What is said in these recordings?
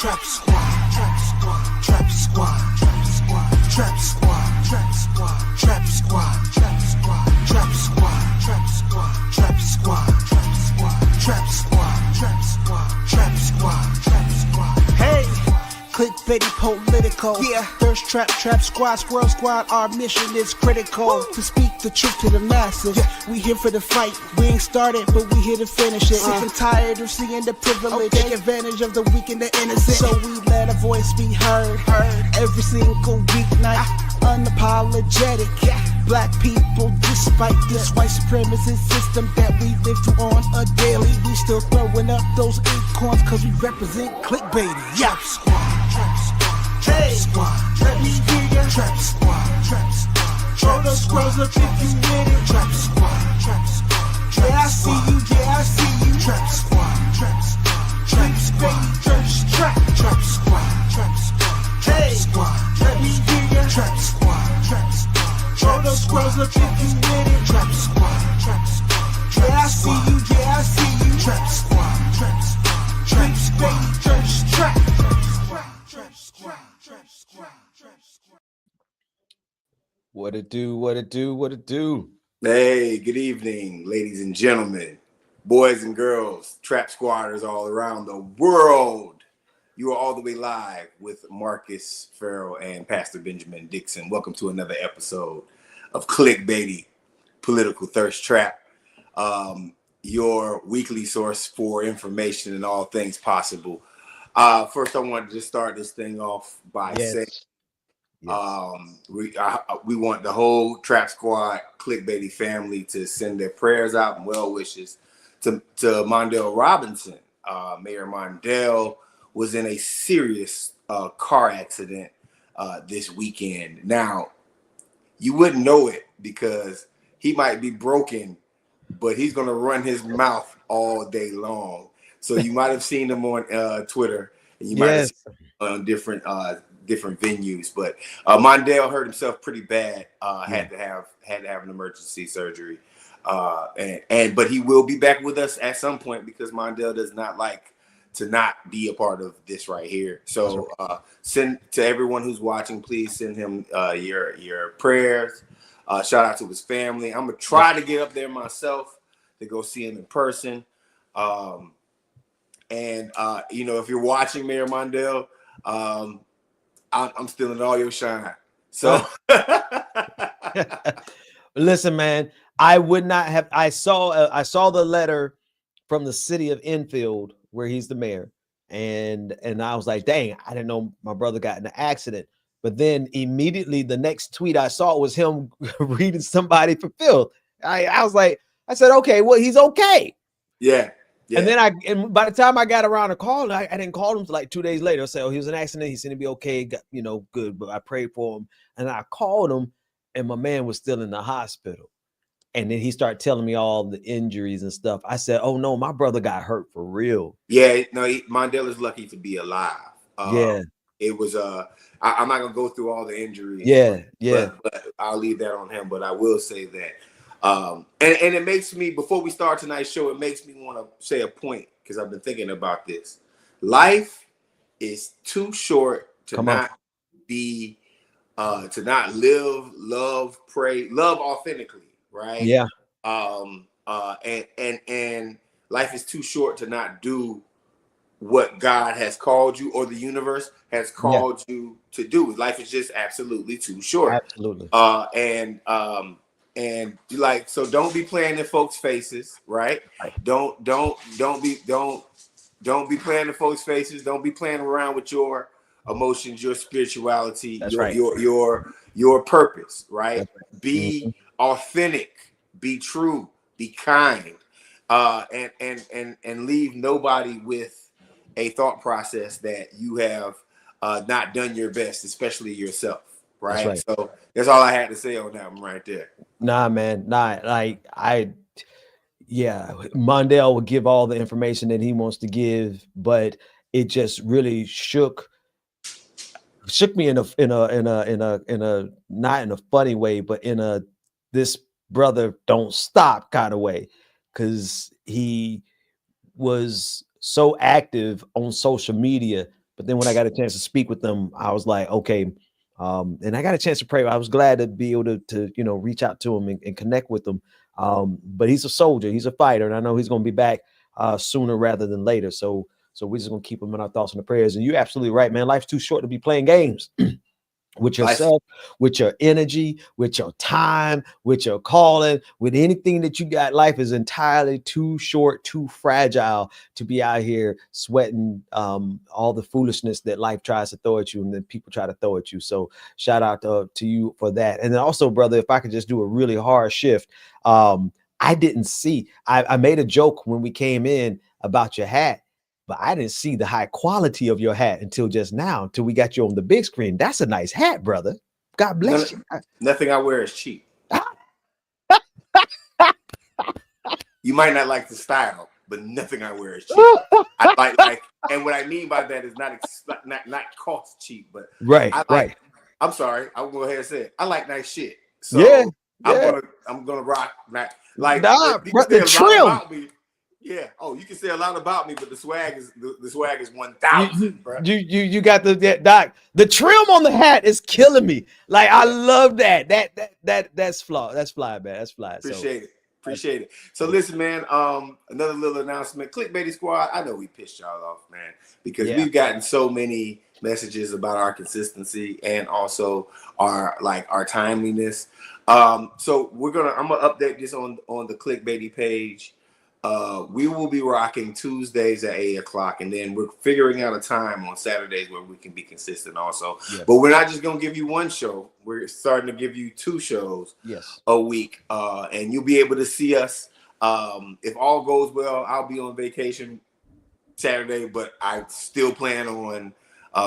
Trap squad, trap squad, trap squad, trap squad, trap squad, trap squad, trap squad, trap squad, trap squad, trap squad, trap squad, trap squad, trap squad, trap squad, trap squad, trap squad. Hey, clickbaity political. Yeah, thirst trap, trap squad, squirrel squad. Our mission is critical to speak the truth to the masses. Yeah. We here for the fight. We ain't started, but we here to finish it. Sick and tired of seeing the privilege. Take advantage of the weak and the innocent. So we let a voice be heard. Every single weeknight. Unapologetic. Black people, despite this white supremacist system that we live through on a daily, we still throwing up those acorns cause we represent clickbaity. Yeah. Trap squad, trap squad, trap squad, let me hear ya. Trap squad, trap squad, throw those squirrels up if you with it. Trap squad, trap squad, yeah I see you, yeah I see you. Trap squad, trap squad, trap squad, trap squad, trap squad, hey squad, let me hear ya. Trap squad, trap squad. Throw those squirrels up if you with it. Trap squad, trap squad. Yeah, I see you, yeah, I see you. Trap squad, trap squad. Trap squad, trap, trap squad, trap squad, trap squad. What it do, what it do, what it do. Hey, good evening, ladies and gentlemen, boys and girls, trap squatters all around the world. You are all the way live with Marcus Farrell and Pastor Benjamin Dixon. Welcome to another episode of Clickbaity, Political Thirst Trap, your weekly source for information and all things possible. First, I wanted to start this thing off by saying we want the whole Trap Squad Clickbaity family to send their prayers out and well wishes to MONDALE Robinson. Mayor MONDALE was in a serious car accident this weekend. Now, you wouldn't know it because he might be broken, but he's going to run his mouth all day long. So you might have seen him on Twitter, and you might have seen him on different venues. But MONDALE hurt himself pretty bad. Had to have an emergency surgery, but he will be back with us at some point because MONDALE does not like to not be a part of this right here. So send to everyone who's watching, please send him your prayers. Shout out to his family. I'm gonna try to get up there myself to go see him in person. You know, if you're watching Mayor MONDALE, I'm stealing all your shine. So listen, man, I would not have. I saw the letter from the city of Enfield where he's the mayor, and I was like, dang, I didn't know my brother got in an accident. But then immediately the next tweet I saw was him reading somebody for filth. I was like, I said, okay, well, he's okay. Yeah. And then by the time I got around to call, I didn't call him like 2 days later. I said, oh, he was in an accident. He said he'd be okay. Got, good. But I prayed for him. And I called him and my man was still in the hospital. And then he started telling me all the injuries and stuff. I said, oh no, my brother got hurt for real. Yeah, no, MONDALE is lucky to be alive. It was I'm not gonna go through all the injuries. But I'll leave that on him. But I will say that and it makes me, before we start tonight's show, it makes me want to say a point because I've been thinking about this. Life is too short to not be to not live, love, pray, love authentically, right? Yeah. And life is too short to not do what God has called you or the universe has called you to do. Life is just absolutely too short. Absolutely. And like, so don't be playing in folks' faces, right? Don't be playing in folks' faces. Don't be playing around with your emotions, your spirituality, your purpose, right? Be authentic, be true, be kind, and leave nobody with a thought process that you have not done your best, especially yourself, right? So that's all I had to say on that one right there. Nah, man, like MONDALE will give all the information that he wants to give, but it just really shook me in a not in a funny way, but in a this brother don't stop kind of way, because he was so active on social media, But then when I got a chance to speak with them, I was like, okay. And I got a chance to pray. I was glad to be able to reach out to him and connect with him. But he's a soldier, he's a fighter, and I know he's going to be back sooner rather than later. So we're just going to keep him in our thoughts and the prayers. And you're absolutely right, man. Life's too short to be playing games. With yourself, with your energy, with your time, with your calling, with anything that you got. Life is entirely too short, too fragile to be out here sweating all the foolishness that life tries to throw at you and then people try to throw at you. So shout out to you for that. And then also, brother, if I could just do a really hard shift, I didn't see, I made a joke when we came in about your hat, but I didn't see the high quality of your hat until just now, until we got you on the big screen. That's a nice hat, brother. God bless you. Nothing I wear is cheap. You might not like the style, but nothing I wear is cheap. I like, and what I mean by that is not cost cheap, but right. I'm sorry, I'll go ahead and say it. I like nice shit. So yeah. I'm gonna rock that. Like the trim. About me. Yeah. Oh, you can say a lot about me, but the swag is 1,000, bro. You got doc. The trim on the hat is killing me. Like I love that. That's fly. That's fly, man. That's fly. Appreciate it. So listen, man. Another little announcement. Clickbaity Squad. I know we pissed y'all off, man, because we've gotten so many messages about our consistency and also our timeliness. So I'm gonna update this on the Clickbaity page. We will be rocking Tuesdays at 8 o'clock, and then we're figuring out a time on Saturdays where we can be consistent also. Yes. But we're not just gonna give you one show. We're starting to give you 2 shows a week, and you'll be able to see us. If all goes well, I'll be on vacation Saturday, but I still plan on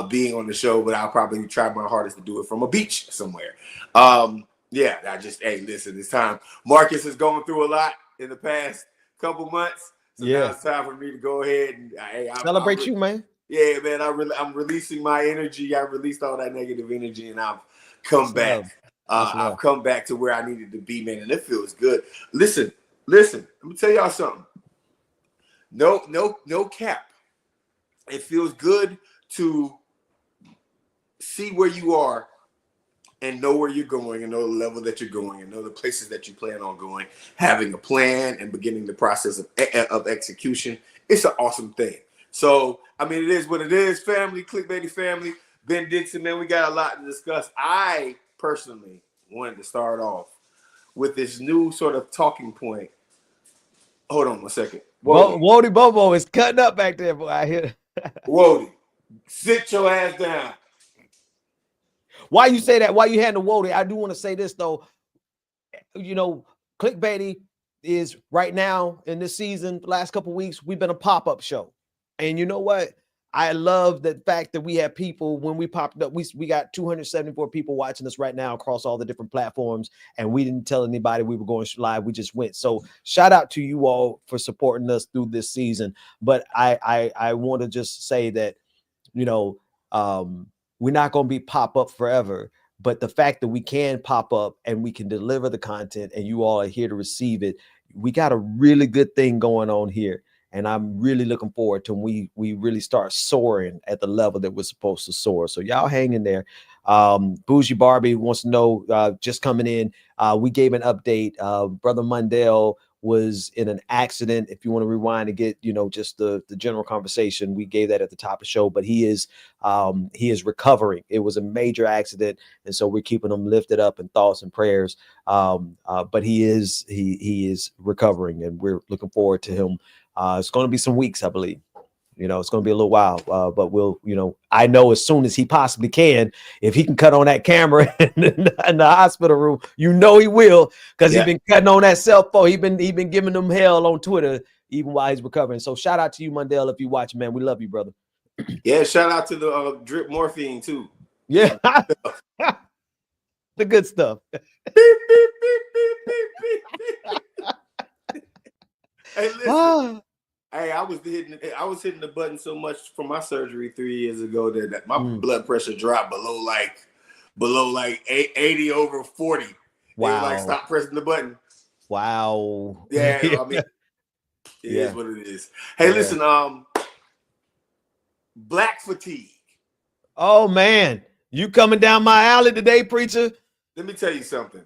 being on the show, but I'll probably try my hardest to do it from a beach somewhere. Hey, listen, it's time. Marcus is going through a lot in the past couple months, so now it's time for me to go ahead and celebrate you, man. Yeah, man, I'm releasing my energy. I released all that negative energy, and I've come back. I've come back to where I needed to be, man, and it feels good. Listen. Let me tell y'all something. No cap. It feels good to see where you are and know where you're going and know the level that you're going and know the places that you plan on going, having a plan and beginning the process of execution. It's an awesome thing. So, I mean, it is what it is, family, Clickbaity family. Ben Dixon, man, we got a lot to discuss. I personally wanted to start off with this new sort of talking point. Hold on one second. Wody Bobo is cutting up back there, boy. I hear. Wody, sit your ass down. Why you say that? Why you handle Wody? I do want to say this though. Clickbaity is right now in this season, the last couple of weeks, we've been a pop-up show. And you know what? I love the fact that we have people when we popped up. We got 274 people watching us right now across all the different platforms, and we didn't tell anybody we were going live. We just went. So shout out to you all for supporting us through this season. But I want to just say that, we're not going to be pop up forever, but the fact that we can pop up and we can deliver the content and you all are here to receive it, we got a really good thing going on here. And I'm really looking forward to when we really start soaring at the level that we're supposed to soar. So y'all hang in there. Bougie Barbie wants to know, just coming in, we gave an update. Brother MONDALE was in an accident. If you want to rewind and get, just the general conversation, we gave that at the top of the show, but he is recovering. It was a major accident. And so we're keeping him lifted up in thoughts and prayers. But he is recovering, and we're looking forward to him. It's going to be some weeks, I believe. It's going to be a little while, but we'll, I know as soon as he possibly can, if he can cut on that camera in the hospital room, he will, because he's been cutting on that cell phone. He been giving them hell on Twitter even while he's recovering. So shout out to you, MONDALE, if you watch, man. We love you, brother. Yeah, shout out to the drip morphine too. Yeah, the good stuff. Hey, listen. Hey, I was hitting the button so much for my surgery 3 years ago that my blood pressure dropped below 80 over 40. Wow. They were stop pressing the button. Wow. Yeah, I mean, it is what it is. Hey, listen, black fatigue. Oh man, you coming down my alley today, preacher? Let me tell you something.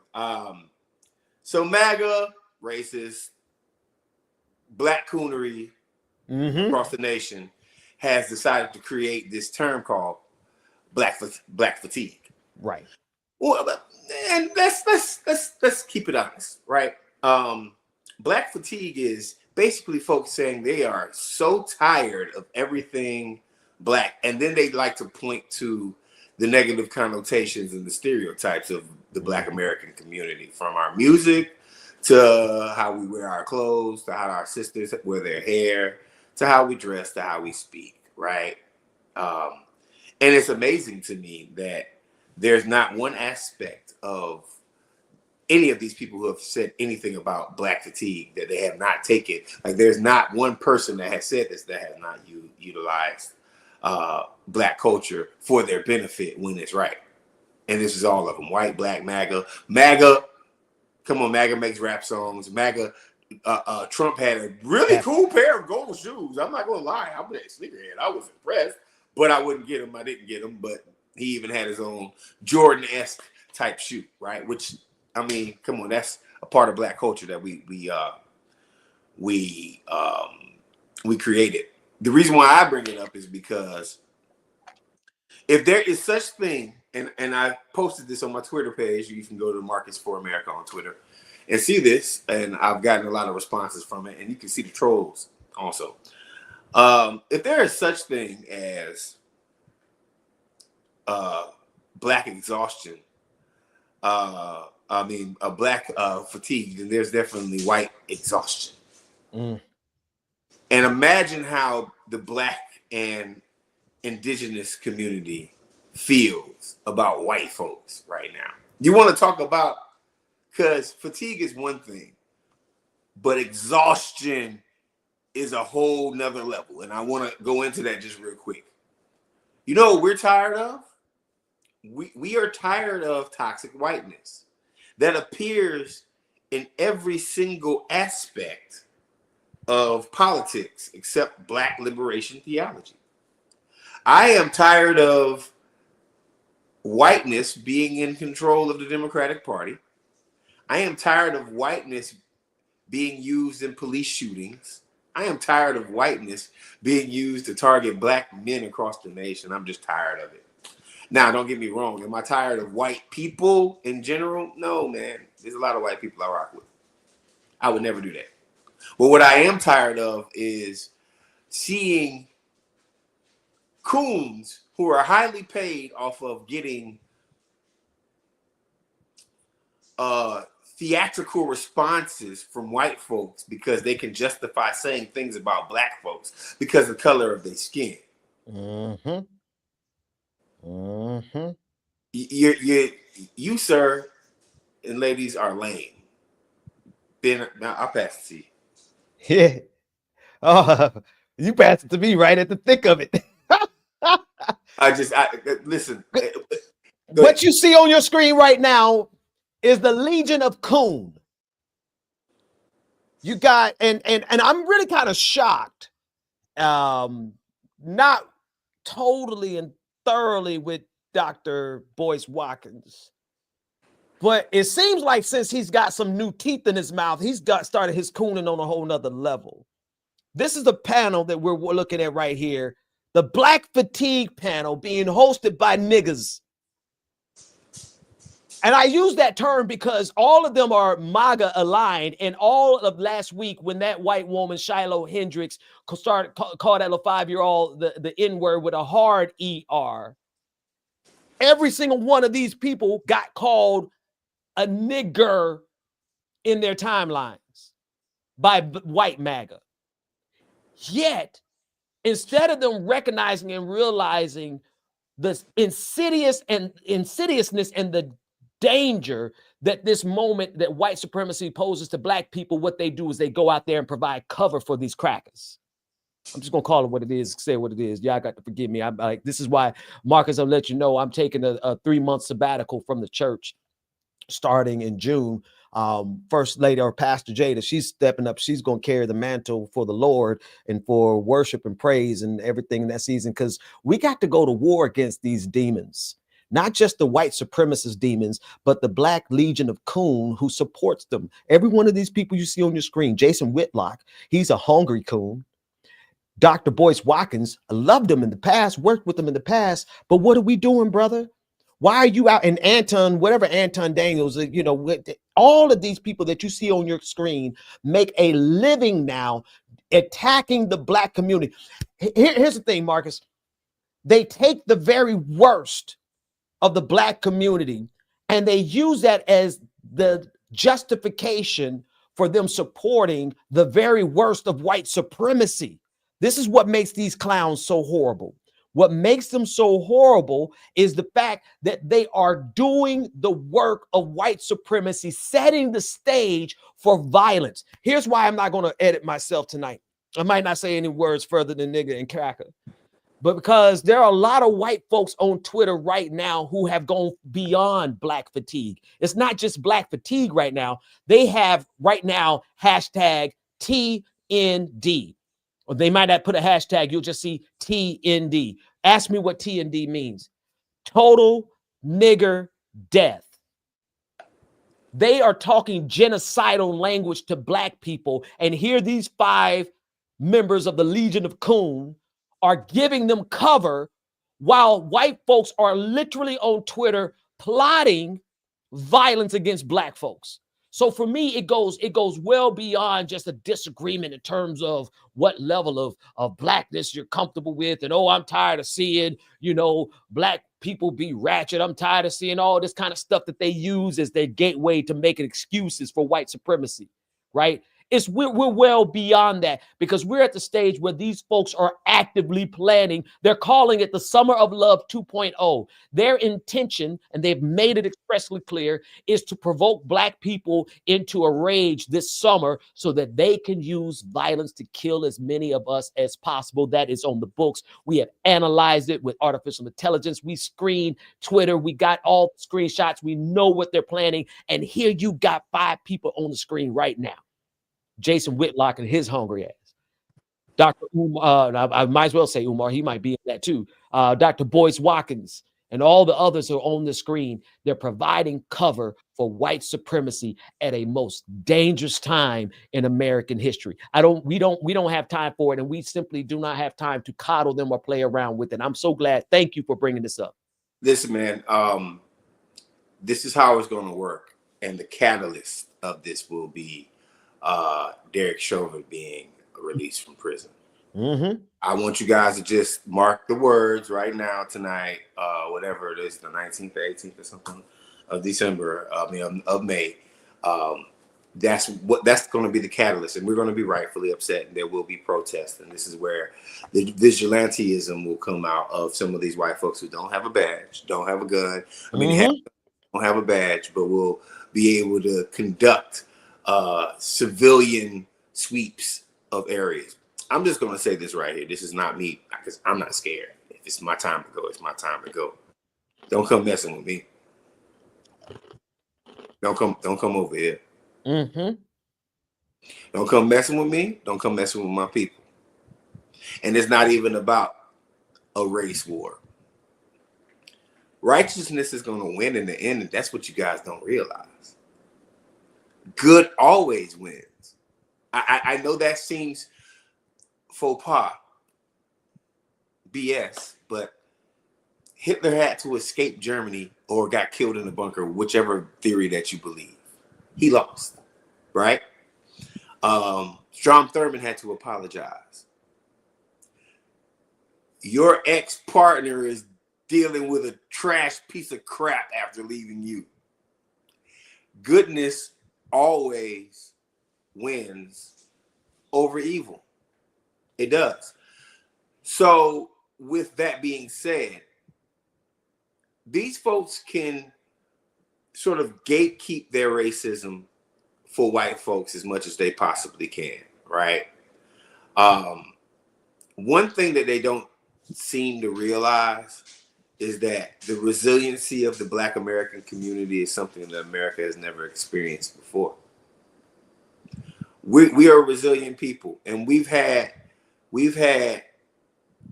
So MAGA, racist, black coonery across the nation has decided to create this term called black fatigue. Right. Well, and let's keep it honest, right? Black fatigue is basically folks saying they are so tired of everything black, and then they like to point to the negative connotations and the stereotypes of the Black American community, from our music to how we wear our clothes, to how our sisters wear their hair, to how we dress, to how we speak, right? And it's amazing to me that there's not one aspect of any of these people who have said anything about black fatigue that they have not taken. Like, there's not one person that has said this that has not utilized black culture for their benefit when it's right. And this is all of them: white, black, MAGA. Come on, MAGA makes rap songs. MAGA, Trump had a really cool pair of gold shoes. I'm not gonna lie, I'm a sneakerhead. I was impressed, but I wouldn't get them. I didn't get them, but he even had his own Jordan-esque type shoe, right? Which, I mean, come on, that's a part of black culture that we created. The reason why I bring it up is because if there is such thing, and I posted this on my Twitter page, you can go to Marcus for America on Twitter and see this, and I've gotten a lot of responses from it, and you can see the trolls also. If there is such thing as black exhaustion, a black fatigue, then there's definitely white exhaustion. And imagine how the black and indigenous community feels about white folks right now. You want to talk about, because fatigue is one thing, but exhaustion is a whole nother level. And I want to go into that just real quick. You know what we're tired of? We are tired of toxic whiteness that appears in every single aspect of politics except black liberation theology. I am tired of whiteness being in control of the Democratic Party. I am tired of whiteness being used in police shootings. I am tired of whiteness being used to target black men across the nation. I'm just tired of it. Now, don't get me wrong. Am I tired of white people in general? No, man. There's a lot of white people I rock with. I would never do that. But what I am tired of is seeing coons who are highly paid off of getting theatrical responses from white folks because they can justify saying things about black folks because of the color of their skin. You, sir, and ladies are lame. Now I'll pass it to you. Yeah. Oh, you passed it to me right at the thick of it. Listen. What you see on your screen right now is the Legion of Coon. You got, and I'm really kind of shocked, not totally and thoroughly with Dr. Boyce Watkins, but it seems like since he's got some new teeth in his mouth, he's started his cooning on a whole nother level. This is the panel that we're looking at right here. The Black Fatigue panel being hosted by niggas. And I use that term because all of them are MAGA aligned. And all of last week, when that white woman, Shiloh Hendricks, called that little 5-year-old the N-word with a hard ER, every single one of these people got called a nigger in their timelines by white MAGA. Yet, instead of them recognizing and realizing the insidiousness and the danger that this moment that white supremacy poses to black people, what they do is they go out there and provide cover for these crackers. I'm just gonna call it what it is, say what it is. Y'all got to forgive me. I'm like, this is why, Marcus, I'll let you know I'm taking a 3-month sabbatical from the church starting in June. First Lady or Pastor Jada, she's stepping up. She's going to carry the mantle for the Lord and for worship and praise and everything in that season, because we got to go to war against these demons. Not just the white supremacist demons, but the Black Legion of Coon who supports them. Every one of these people you see on your screen, Jason Whitlock, he's a hungry coon. Dr. Boyce Watkins, I loved him in the past, worked with him in the past, but what are we doing, brother? Why are you out? And Anton, whatever Anton Daniels, you know, all of these people that you see on your screen make a living now attacking the Black community. Here's the thing, Marcus. They take the very worst of the Black community and they use that as the justification for them supporting the very worst of white supremacy. This is what makes these clowns so horrible. What makes them so horrible is the fact that they are doing the work of white supremacy, setting the stage for violence. Here's why I'm not going to edit myself tonight. I might not say any words further than nigga and cracker, but because there are a lot of white folks on Twitter right now who have gone beyond Black fatigue. It's not just Black fatigue right now. They have right now hashtag TND. Or they might not put a hashtag. You'll just see TND. Ask me what TND means. Total nigger death. They are talking genocidal language to Black people. And here these 5 members of the Legion of Coon are giving them cover while white folks are literally on Twitter plotting violence against Black folks. So for me, it goes well beyond just a disagreement in terms of what level of Blackness you're comfortable with. And, oh, I'm tired of seeing, you know, Black people be ratchet. I'm tired of seeing all this kind of stuff that they use as their gateway to making excuses for white supremacy, right? We're well beyond that, because we're at the stage where these folks are actively planning. They're calling it the Summer of Love 2.0. Their intention, and they've made it expressly clear, is to provoke Black people into a rage this summer so that they can use violence to kill as many of us as possible. That is on the books. We have analyzed it with artificial intelligence. We screened Twitter. We got all the screenshots. We know what they're planning. And here you got 5 people on the screen right now. Jason Whitlock and his hungry ass. Dr. Umar, I might as well say Umar, he might be in that too. Dr. Boyce Watkins and all the others are on the screen. They're providing cover for white supremacy at a most dangerous time in American history. We don't have time for it, and we simply do not have time to coddle them or play around with it. I'm so glad. Thank you for bringing this up. Listen, man, this is how it's going to work, and the catalyst of this will be Derek Chauvin being released from prison. Mm-hmm. I want you guys to just mark the words right now, tonight, whatever it is, the 19th or 18th or something of December, of May. That's going to be the catalyst, and we're going to be rightfully upset, and there will be protests, and this is where the vigilanteism will come out of some of these white folks who don't have a badge, don't have a gun. I mean, don't have a badge, but will be able to conduct civilian sweeps of areas. I'm just going to say this right here. This is not me, because I'm not scared. If it's my time to go, it's my time to go. Don't come messing with me. Don't come over here. Mm-hmm. Don't come messing with me. Don't come messing with my people. And it's not even about a race war. Righteousness is going to win in the end, and that's what you guys don't realize. Good always wins. I know that seems faux pas, BS, but Hitler had to escape Germany or got killed in a bunker, whichever theory that you believe. He lost, right? Strom Thurmond had to apologize. Your ex-partner is dealing with a trash piece of crap after leaving you. Goodness always wins over evil. It does. So with that being said, these folks can sort of gatekeep their racism for white folks as much as they possibly can, right? One thing that they don't seem to realize is that the resiliency of the Black American community is something that America has never experienced before. We are a resilient people, and we've had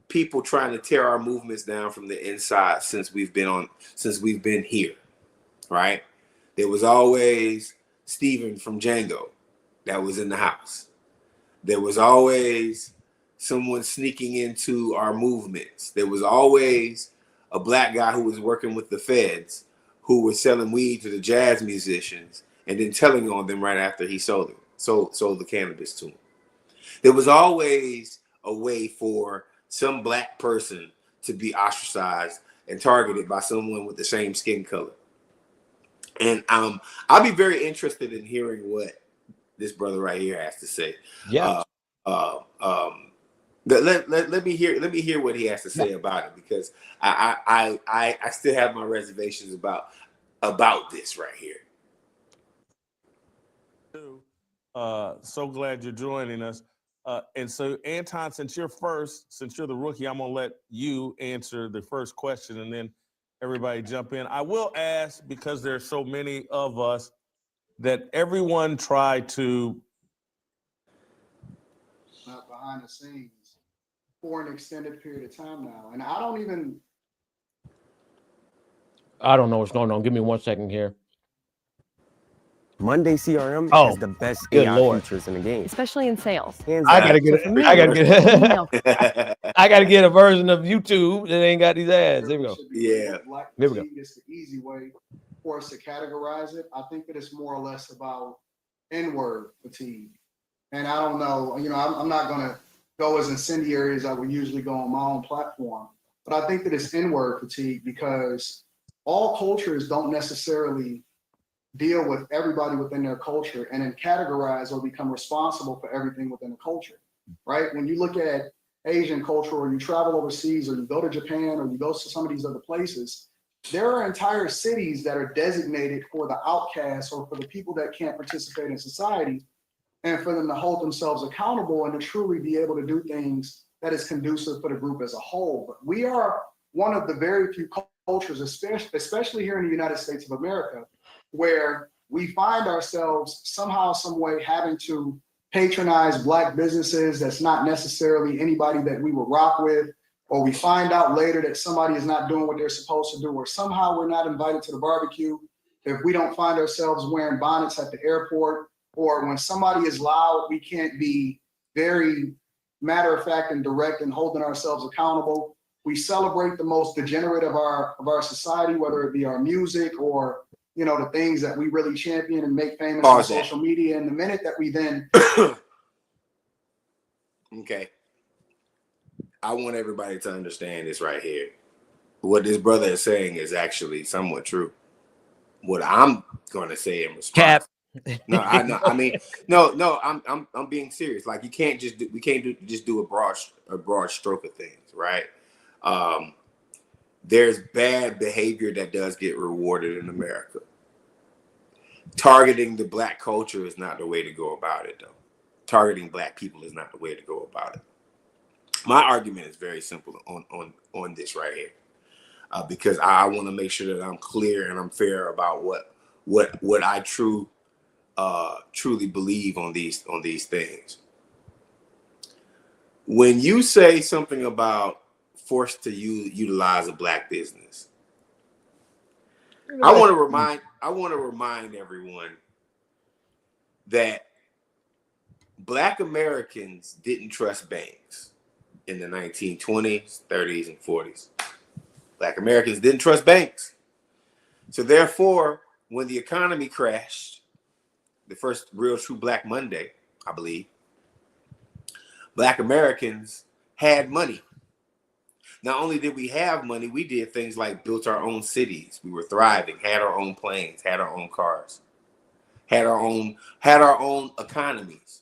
people trying to tear our movements down from the inside since we've been here, right? There was always Steven from Django that was in the house. There was always someone sneaking into our movements. There was always a Black guy who was working with the feds who was selling weed to the jazz musicians and then telling on them right after he sold the cannabis to them. There was always a way for some Black person to be ostracized and targeted by someone with the same skin color. And I'll be very interested in hearing what this brother right here has to say. Yeah. Let me hear what he has to say about it, because I still have my reservations about this right here. So glad you're joining us. And so, Anton, since you're the rookie, I'm gonna let you answer the first question, and then everybody jump in. I will ask, because there's so many of us, that everyone try to behind the scenes for an extended period of time now, and I don't know what's going on. Give me 1 second here. Monday CRM Oh, has the best good AI Lord. features in the game. Especially in sales. Hands I down. gotta get So for me, I I gotta get a version of YouTube that ain't got these ads. There we go. Yeah. Black There we go. fatigue is the easy way for us to categorize it. I think that it's more or less about N-word fatigue. And I don't know, I'm not going to go as incendiary as I would usually go on my own platform, but I think that it's N-word fatigue, because all cultures don't necessarily deal with everybody within their culture and then categorize or become responsible for everything within the culture, right? When you look at Asian culture, or you travel overseas, or you go to Japan, or you go to some of these other places, there are entire cities that are designated for the outcasts or for the people that can't participate in society, and for them to hold themselves accountable and to truly be able to do things that is conducive for the group as a whole. But we are one of the very few cultures, especially here in the United States of America, where we find ourselves somehow, some way having to patronize Black businesses that's not necessarily anybody that we would rock with, or we find out later that somebody is not doing what they're supposed to do, or somehow we're not invited to the barbecue if we don't find ourselves wearing bonnets at the airport, or when somebody is loud, we can't be very matter of fact and direct and holding ourselves accountable. We celebrate the most degenerate of our society, whether it be our music or the things that we really champion and make famous on social media. And the minute that we then Okay, I want everybody to understand this right here. What this brother is saying is actually somewhat true. What I'm going to say in response. Cap. No, I mean, no. I'm being serious. Like, we can't just do a broad stroke of things, right? There's bad behavior that does get rewarded in America. Targeting the Black culture is not the way to go about it, though. Targeting Black people is not the way to go about it. My argument is very simple on this right here, because I want to make sure that I'm clear and I'm fair about what I truly believe on these things. When you say something about forced to utilize a Black business, I want to remind everyone that Black Americans didn't trust banks in the 1920s, 30s, and 40s. Black Americans didn't trust banks. So therefore, when the economy crashed, the first real true Black Monday, I believe, Black Americans had money. Not only did we have money, we did things like built our own cities. We were thriving, had our own planes, had our own cars, had our own economies.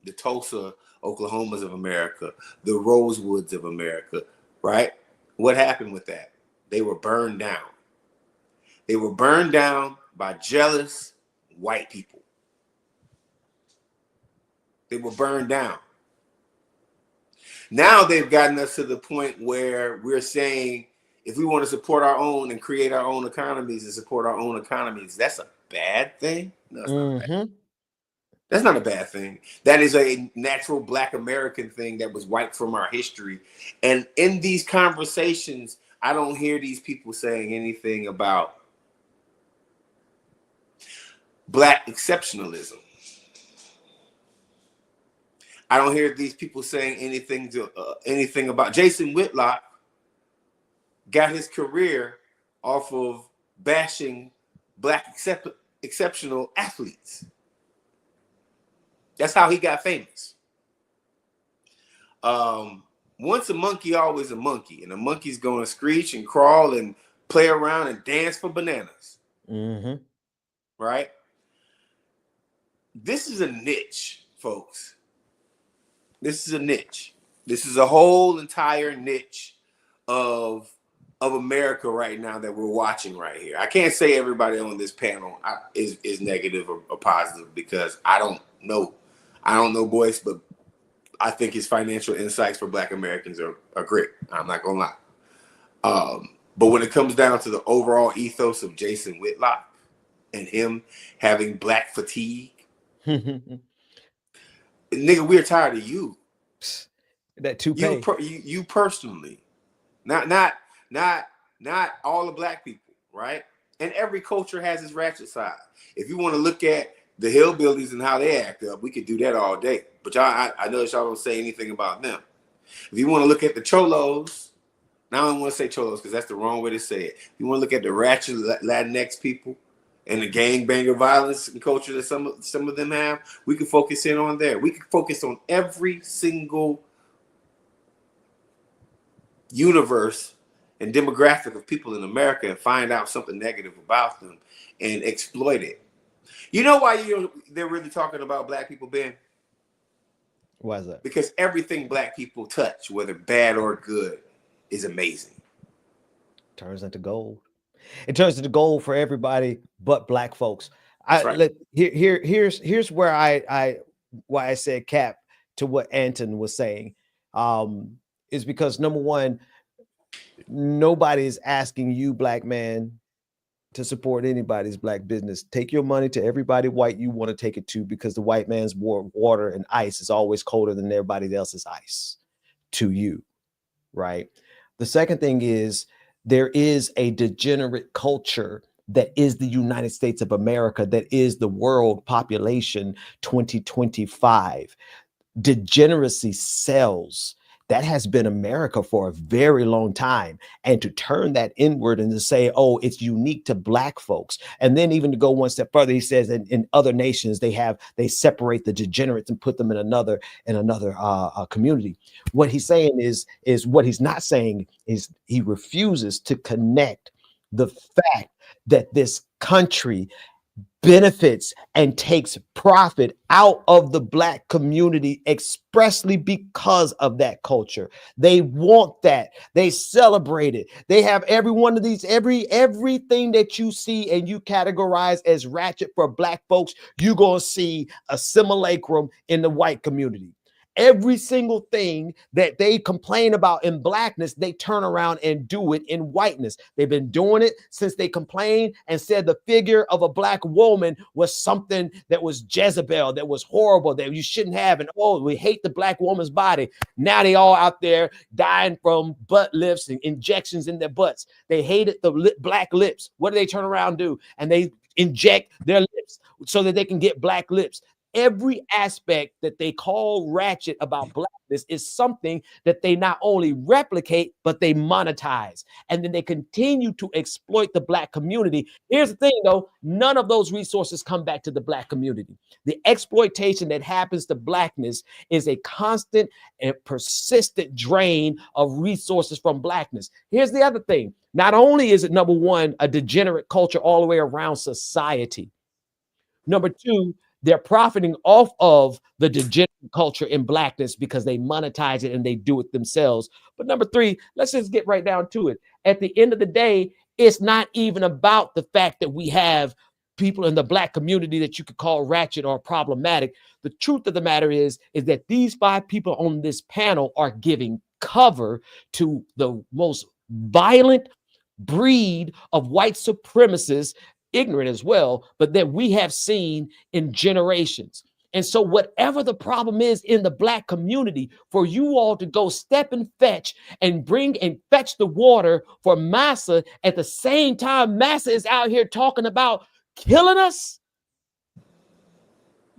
The Tulsa, Oklahomas of America, the Rosewoods of America, right? What happened with that? They were burned down. They were burned down by jealous white people. They were burned down. Now they've gotten us to the point where we're saying if we want to support our own and create our own economies and support our own economies, that's a bad thing. No, it's not bad. That's not a bad thing. That is a natural Black American thing that was wiped from our history. And in these conversations, I don't hear these people saying anything about Black exceptionalism. I don't hear these people saying anything about Jason Whitlock got his career off of bashing Black exceptional athletes. That's how he got famous. Once a monkey, always a monkey. And a monkey's going to screech and crawl and play around and dance for bananas. Right? This is a niche, folks. This is a niche. This is a whole entire niche of America right now that we're watching right here. I can't say everybody on this panel is negative or positive because I don't know. I don't know Boyce, but I think his financial insights for Black Americans are great. I'm not gonna lie. But when it comes down to the overall ethos of Jason Whitlock and him having Black fatigue, nigga, we're tired of you. That toupee. You personally, not all the Black people, right? And every culture has its ratchet side. If you want to look at the hillbillies and how they act up, we could do that all day. But I notice y'all don't say anything about them. If you want to look at the cholos, now I don't want to say cholos because that's the wrong way to say it. If you want to look at the ratchet Latinx people and the gangbanger violence and culture that some of them have, we can focus in on there. We can focus on every single universe and demographic of people in America and find out something negative about them and exploit it. You know why they're really talking about Black people, Ben? Why is that? Because everything Black people touch, whether bad or good, is amazing. Turns into gold. It turns into gold for everybody but Black folks. Here's where why I said cap to what Anton was saying. Is because number one, nobody is asking you, Black man, to support anybody's Black business. Take your money to everybody white you want to take it to, because the white man's water and ice is always colder than everybody else's ice to you, right? The second thing is there is a degenerate culture that is the United States of America, that is the world population 2025. Degeneracy sells. That has been America for a very long time. And to turn that inward and to say, oh, it's unique to Black folks. And then even to go one step further, he says in other nations, they separate the degenerates and put them in another community. What he's saying is what he's not saying is he refuses to connect the fact that this country benefits and takes profit out of the Black community expressly because of that culture. They want that. They celebrate it. They have every one of these, everything that you see and you categorize as ratchet for Black folks, you're going to see a simulacrum in the white community. Every single thing that they complain about in Blackness, they turn around and do it in whiteness. They've been doing it since they complained and said the figure of a Black woman was something that was Jezebel, that was horrible, that you shouldn't have. And oh, we hate the Black woman's body. Now they all out there dying from butt lifts and injections in their butts. They hated the Black lips. What do they turn around and do? And they inject their lips so that they can get Black lips. Every aspect that they call ratchet about Blackness is something that they not only replicate, but they monetize. And then they continue to exploit the Black community. Here's the thing, though. None of those resources come back to the Black community. The exploitation that happens to Blackness is a constant and persistent drain of resources from Blackness. Here's the other thing. Not only is it, number one, a degenerate culture all the way around society. Number two, they're profiting off of the degenerate culture in Blackness because they monetize it and they do it themselves. But number three, let's just get right down to it. At the end of the day, it's not even about the fact that we have people in the black community that you could call ratchet or problematic. The truth of the matter is that these 5 people on this panel are giving cover to the most violent breed of white supremacists, ignorant as well, but that we have seen in generations. And so whatever the problem is in the black community, for you all to go step and fetch and bring and fetch the water for Massa at the same time Massa is out here talking about killing us,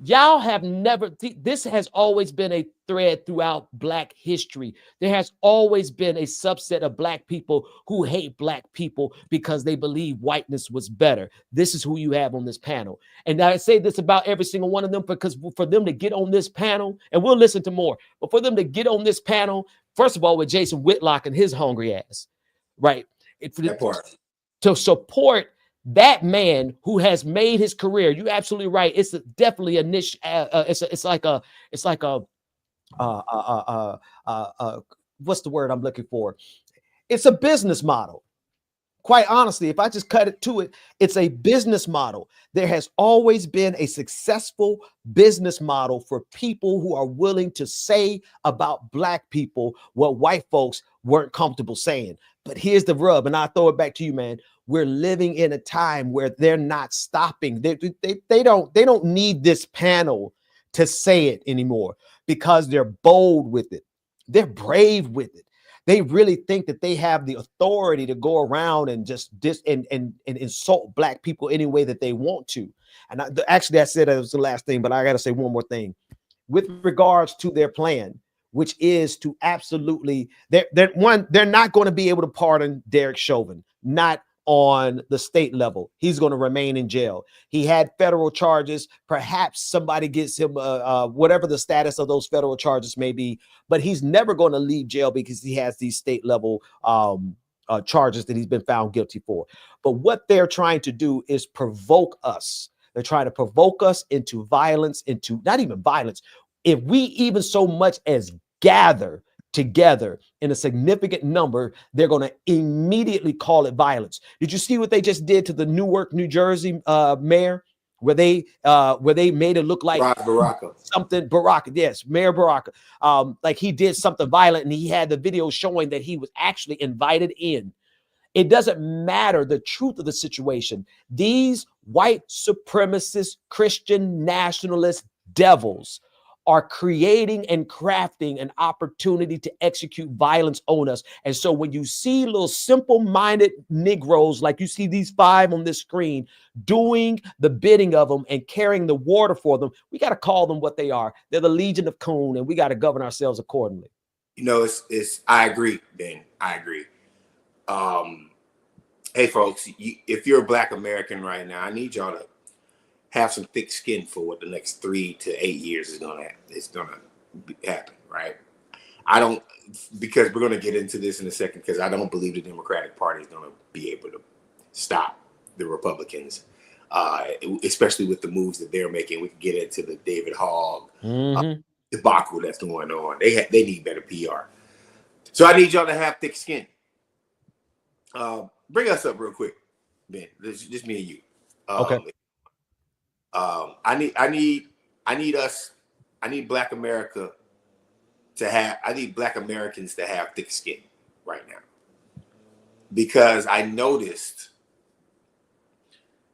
y'all have never, this has always been a thread throughout black history. There has always been a subset of black people who hate black people because they believe whiteness was better. This is who you have on this panel. And I say this about every single one of them because for them to get on this panel, and we'll listen to more, but for them to get on this panel, first of all, with Jason Whitlock and his hungry ass, right? To support that man who has made his career. You're absolutely right. It's definitely a niche. It's like a what's the word I'm looking for? It's a business model. Quite honestly, if I just cut it to it, it's a business model. There has always been a successful business model for people who are willing to say about black people what white folks weren't comfortable saying. But here's the rub, and I'll throw it back to you, man. We're living in a time where they're not stopping. They don't need this panel to say it anymore because they're bold with it. They're brave with it. They really think that they have the authority to go around and just and insult black people any way that they want to. And actually, I said that was the last thing, but I got to say one more thing with regards to their plan, which is to absolutely they're not going to be able to pardon Derek Chauvin, not on the state level. He's going to remain in jail. He had federal charges. Perhaps somebody gets him whatever the status of those federal charges may be, but he's never going to leave jail because he has these state level charges that he's been found guilty for. But what they're trying to do is provoke us. They're trying to provoke us into violence, into not even violence. If we even so much as gather together in a significant number, they're going to immediately call it violence. Did you see what they just did to the Newark, New Jersey mayor, where they made it look like something Baraka? Yes, Mayor Baraka. Like he did something violent, and he had the video showing that he was actually invited in. It doesn't matter the truth of the situation. These white supremacist Christian nationalist devils are creating and crafting an opportunity to execute violence on us. And so when you see little simple-minded Negroes, like you see these 5 on this screen, doing the bidding of them and carrying the water for them, we got to call them what they are. They're the Legion of Coon, and we got to govern ourselves accordingly. You know, I agree, Ben. I agree. Hey, folks, if you're a Black American right now, I need y'all to have some thick skin for what the next 3 to 8 years is going to happen. It's going to happen, right? Because we're going to get into this in a second, because I don't believe the Democratic Party is going to be able to stop the Republicans, especially with the moves that they're making. We can get into the David Hogg debacle that's going on. They need better PR. So I need y'all to have thick skin. Bring us up real quick, Ben. Just me and you. Okay. I need Black America to have, I need Black Americans to have thick skin right now. Because I noticed,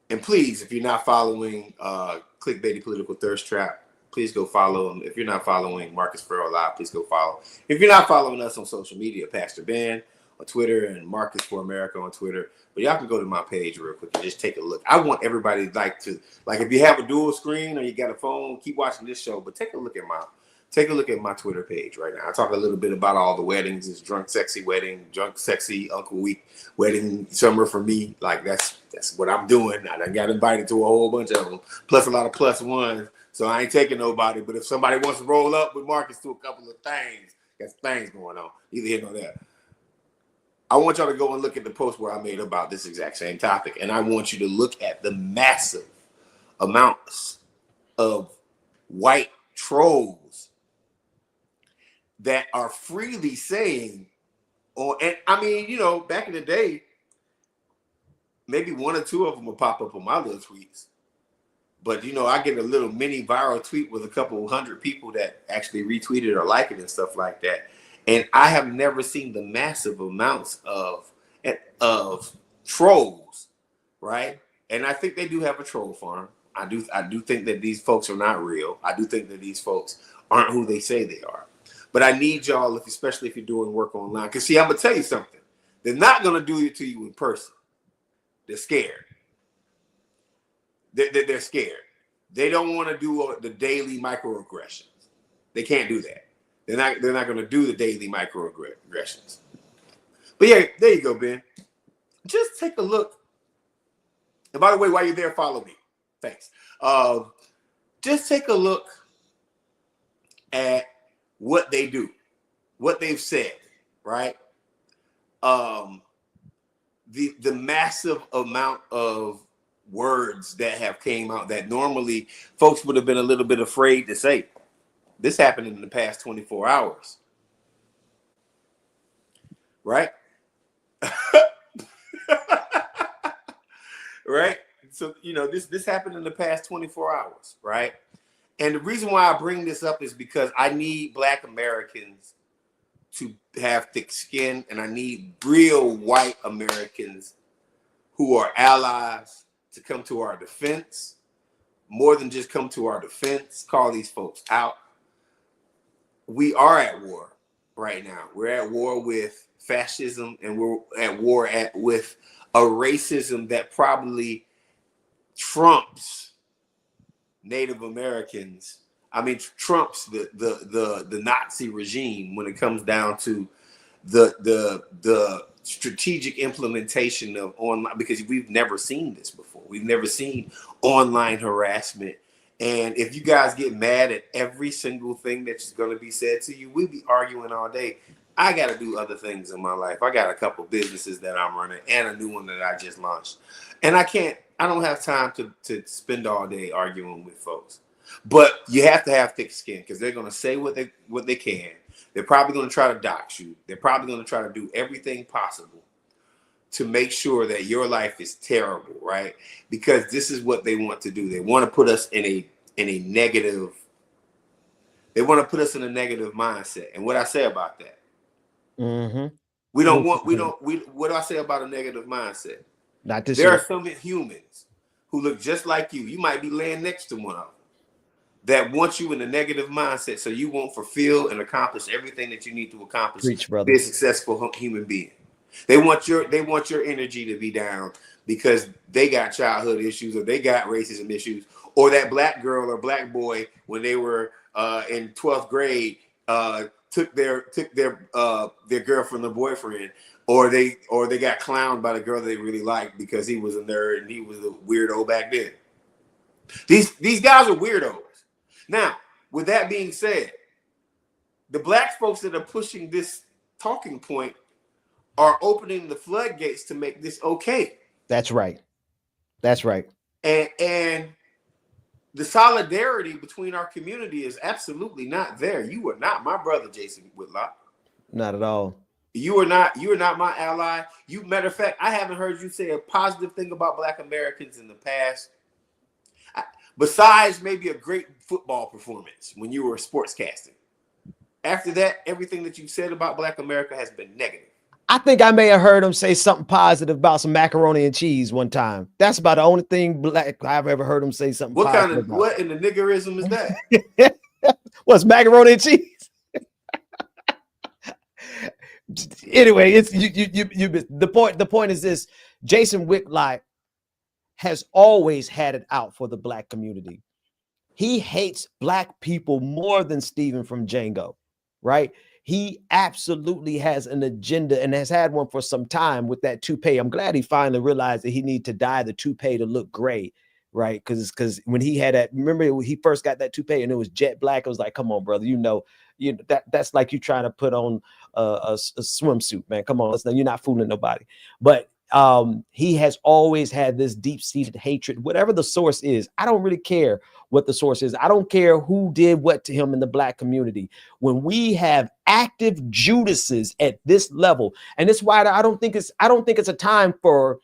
and please, if you're not following Clickbaity Political Thirst Trap, please go follow him. If you're not following Marcus Farrell Live, please go follow. If you're not following us on social media, Pastor Ben on Twitter and Marcus for America on Twitter. But y'all can go to my page real quick and just take a look. I want everybody to if you have a dual screen or you got a phone, keep watching this show. But take a look at my Twitter page right now. I talk a little bit about all the weddings. It's drunk sexy wedding, drunk sexy Uncle Week wedding summer for me. Like that's what I'm doing. I done got invited to a whole bunch of them, plus a lot of plus ones. So I ain't taking nobody. But if somebody wants to roll up with Marcus to a couple of things, got things going on. Either here or there. I want y'all to go and look at the post where I made about this exact same topic. And I want you to look at the massive amounts of white trolls that are freely saying, and I mean, you know, back in the day, maybe 1 or 2 of them will pop up on my little tweets. But you know, I get a little mini viral tweet with a couple hundred people that actually retweet it or like it and stuff like that. And I have never seen the massive amounts of trolls, right? And I think they do have a troll farm. I do think that these folks are not real. I do think that these folks aren't who they say they are. But I need y'all, especially if you're doing work online, because see, I'm gonna tell you something. They're not gonna do it to you in person. They're scared. They're scared. They don't want to do the daily microaggressions. They can't do that. They're not going to do the daily microaggressions. But yeah, there you go, Ben. Just take a look. And by the way, while you're there, follow me. Thanks. Just take a look at what they do, what they've said, right? The massive amount of words that have came out that normally folks would have been a little bit afraid to say. This happened in the past 24 hours, right? Right? So, you know, this happened in the past 24 hours, right? And the reason why I bring this up is because I need Black Americans to have thick skin, and I need real white Americans who are allies to come to our defense, more than just come to our defense, call these folks out. We are at war right now. We're at war with fascism, and we're at war with a racism that probably trumps Native Americans. I mean, trumps the Nazi regime when it comes down to the strategic implementation of online, because we've never seen this before. We've never seen online harassment. And if you guys get mad at every single thing that's going to be said to you, we'll be arguing all day. I got to do other things in my life. I got a couple businesses that I'm running and a new one that I just launched. And I don't have time to spend all day arguing with folks. But you have to have thick skin, because they're going to say what they can. They're probably going to try to dox you. They're probably going to try to do everything possible to make sure that your life is terrible, right? Because this is what they want to do. They want to put us in a negative. They want to put us in a negative mindset. And what I say about that? Mm-hmm. What do I say about a negative mindset? Not this There year. are some humans who look just like you. You might be laying next to one of them that want you in a negative mindset, so you won't fulfill and accomplish everything that you need to accomplish. Preach, brother. Be a successful human being. They want your energy to be down because they got childhood issues, or they got racism issues, or that Black girl or Black boy, when they were in 12th grade, took their girlfriend or boyfriend, or they got clowned by the girl they really liked because he was a nerd and he was a weirdo back then. These guys are weirdos. Now, with that being said, the Black folks that are pushing this talking point are opening the floodgates to make this okay. That's right. That's right. And the solidarity between our community is absolutely not there. You are not my brother, Jason Whitlock. Not at all. You are not my ally. Matter of fact, I haven't heard you say a positive thing about Black Americans in the past. Besides maybe a great football performance when you were sportscasting. After that, everything that you've said about Black America has been negative. I think I may have heard him say something positive about some macaroni and cheese one time. That's about the only thing Black I've ever heard him say something positive about. What in the niggerism is that? What's macaroni and cheese? Anyway, it's you the point is this: Jason Whitlock has always had it out for the Black community. He hates Black people more than Steven from Django, right? He absolutely has an agenda and has had one for some time with that toupee. I'm glad he finally realized that he needed to dye the toupee to look gray, right? Because when he had that, remember when he first got that toupee and it was jet black, it was like, come on, brother, you know that's like you trying to put on a swimsuit, man. Come on, listen, you're not fooling nobody. But he has always had this deep-seated hatred, whatever the source is. I don't really care what the source is. I don't care who did what to him in the Black community. When we have active Judases at this level, and it's why I don't think it's a time for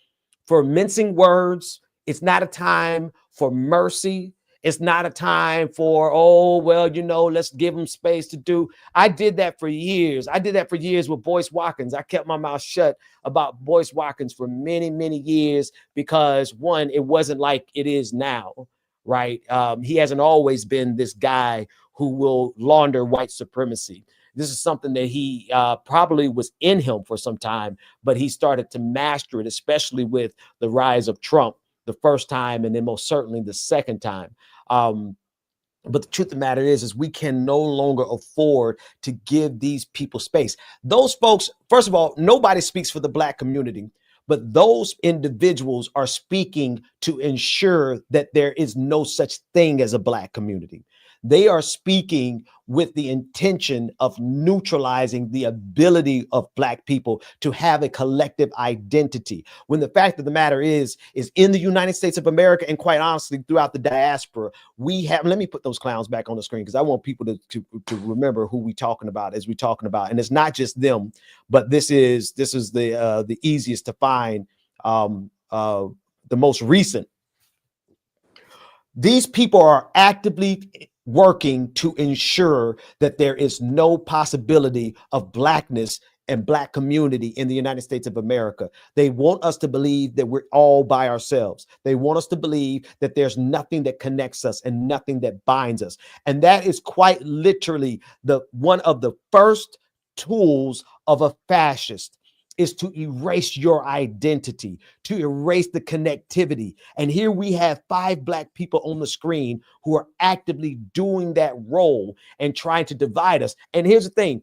mincing words. It's not a time for mercy. It's not a time for, oh, well, you know, let's give them space to do. I did that for years. I did that for years with Boyce Watkins. I kept my mouth shut about Boyce Watkins for many, many years because, one, it wasn't like it is now, right? He hasn't always been this guy who will launder white supremacy. This is something that he probably was in him for some time, but he started to master it, especially with the rise of Trump the first time and then most certainly the second time. But the truth of the matter is we can no longer afford to give these people space. Those folks, first of all, nobody speaks for the Black community, but those individuals are speaking to ensure that there is no such thing as a Black community. They are speaking with the intention of neutralizing the ability of Black people to have a collective identity. When the fact of the matter is in the United States of America, and quite honestly, throughout the diaspora, we have, let me put those clowns back on the screen because I want people to remember who we talking about as we talking about. And it's not just them, but this is the easiest to find, the most recent. These people are actively working to ensure that there is no possibility of Blackness and Black community in the United States of America. They want us to believe that we're all by ourselves. They want us to believe that there's nothing that connects us and nothing that binds us. And that is quite literally one of the first tools of a fascist, is to erase your identity, to erase the connectivity. And here we have 5 Black people on the screen who are actively doing that role and trying to divide us. And here's the thing.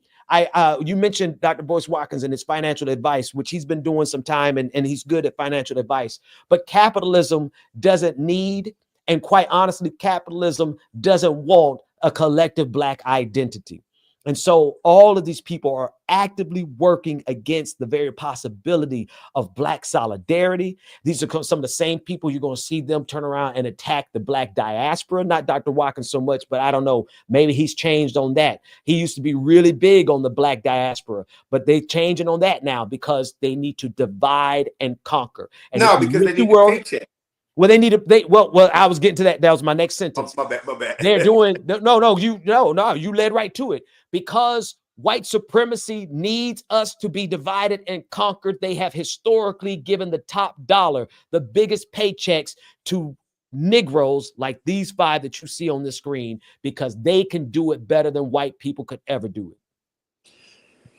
You mentioned Dr. Boyce Watkins and his financial advice, which he's been doing some time, and he's good at financial advice. But capitalism doesn't need, and quite honestly, capitalism doesn't want a collective Black identity. And so all of these people are actively working against the very possibility of Black solidarity. These are some of the same people you're going to see them turn around and attack the Black diaspora. Not Dr. Watkins so much, but I don't know. Maybe he's changed on that. He used to be really big on the Black diaspora, but they're changing on that now because they need to divide and conquer. And no, because they need a paycheck. Well, they need to. Well, I was getting to that. That was my next sentence. Oh, my bad. They're doing no. You led right to it. Because white supremacy needs us to be divided and conquered. They have historically given the top dollar, the biggest paychecks to Negroes like these 5 that you see on the screen, because they can do it better than white people could ever do it.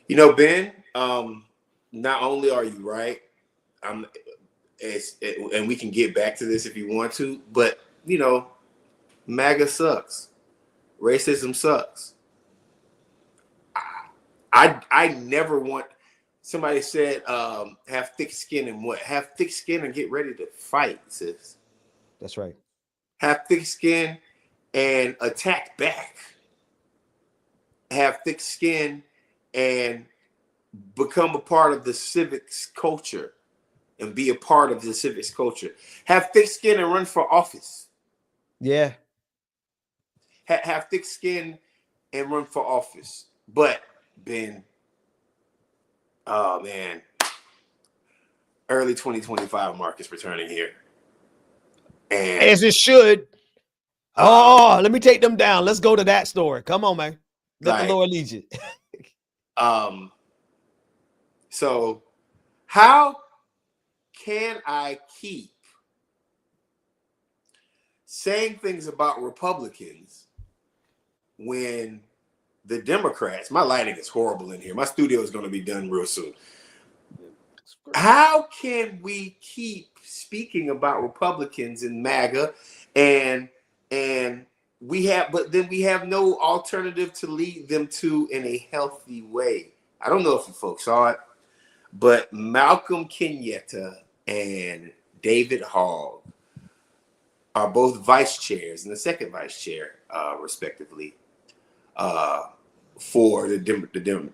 You know, Ben, not only are you right, and we can get back to this if you want to, but, you know, MAGA sucks. Racism sucks. I never want, somebody said, have thick skin and what? Have thick skin and get ready to fight, sis. That's right. Have thick skin and attack back. Have thick skin and become a part of the civics culture and be a part of the civics culture. Have thick skin and run for office. Yeah. Have thick skin and run for office. But Ben, oh man, early 2025 market's returning here. And as it should. Oh, let me take them down. Let's go to that story. Come on, man. Let the Lord lead you. So how can I keep saying things about Republicans when the Democrats, my lighting is horrible in here. My studio is going to be done real soon. How can we keep speaking about Republicans in MAGA and we have, but then we have no alternative to lead them to in a healthy way? I don't know if you folks saw it, but Malcolm Kenyatta and David Hogg are both vice chairs and the second vice chair, respectively, for the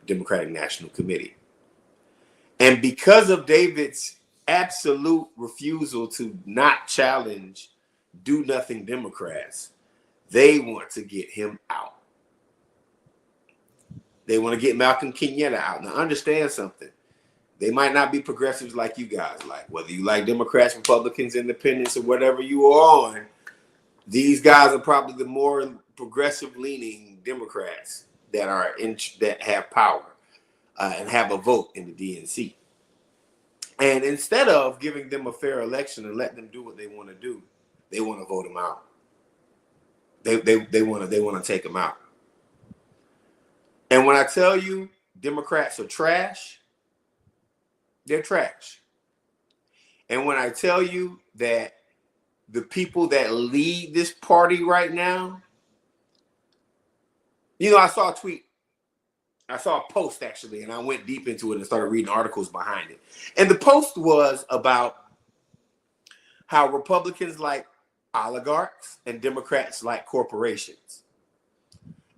Democratic National Committee. And because of David's absolute refusal to not challenge do-nothing Democrats, they want to get him out. They want to get Malcolm Kenyatta out. Now, understand something. They might not be progressives like you guys like. Whether you like Democrats, Republicans, Independents, or whatever you are on, These guys are probably the more progressive leaning Democrats that are that have power and have a vote in the DNC. And instead of giving them a fair election and let them do what they want to do, they want to vote them out. They want to take them out. And when I tell you Democrats are trash, they're trash. And when I tell you that the people that lead this party right now, you know, I saw a tweet. I saw a post actually, and I went deep into it and started reading articles behind it. And the post was about how Republicans like oligarchs and Democrats like corporations.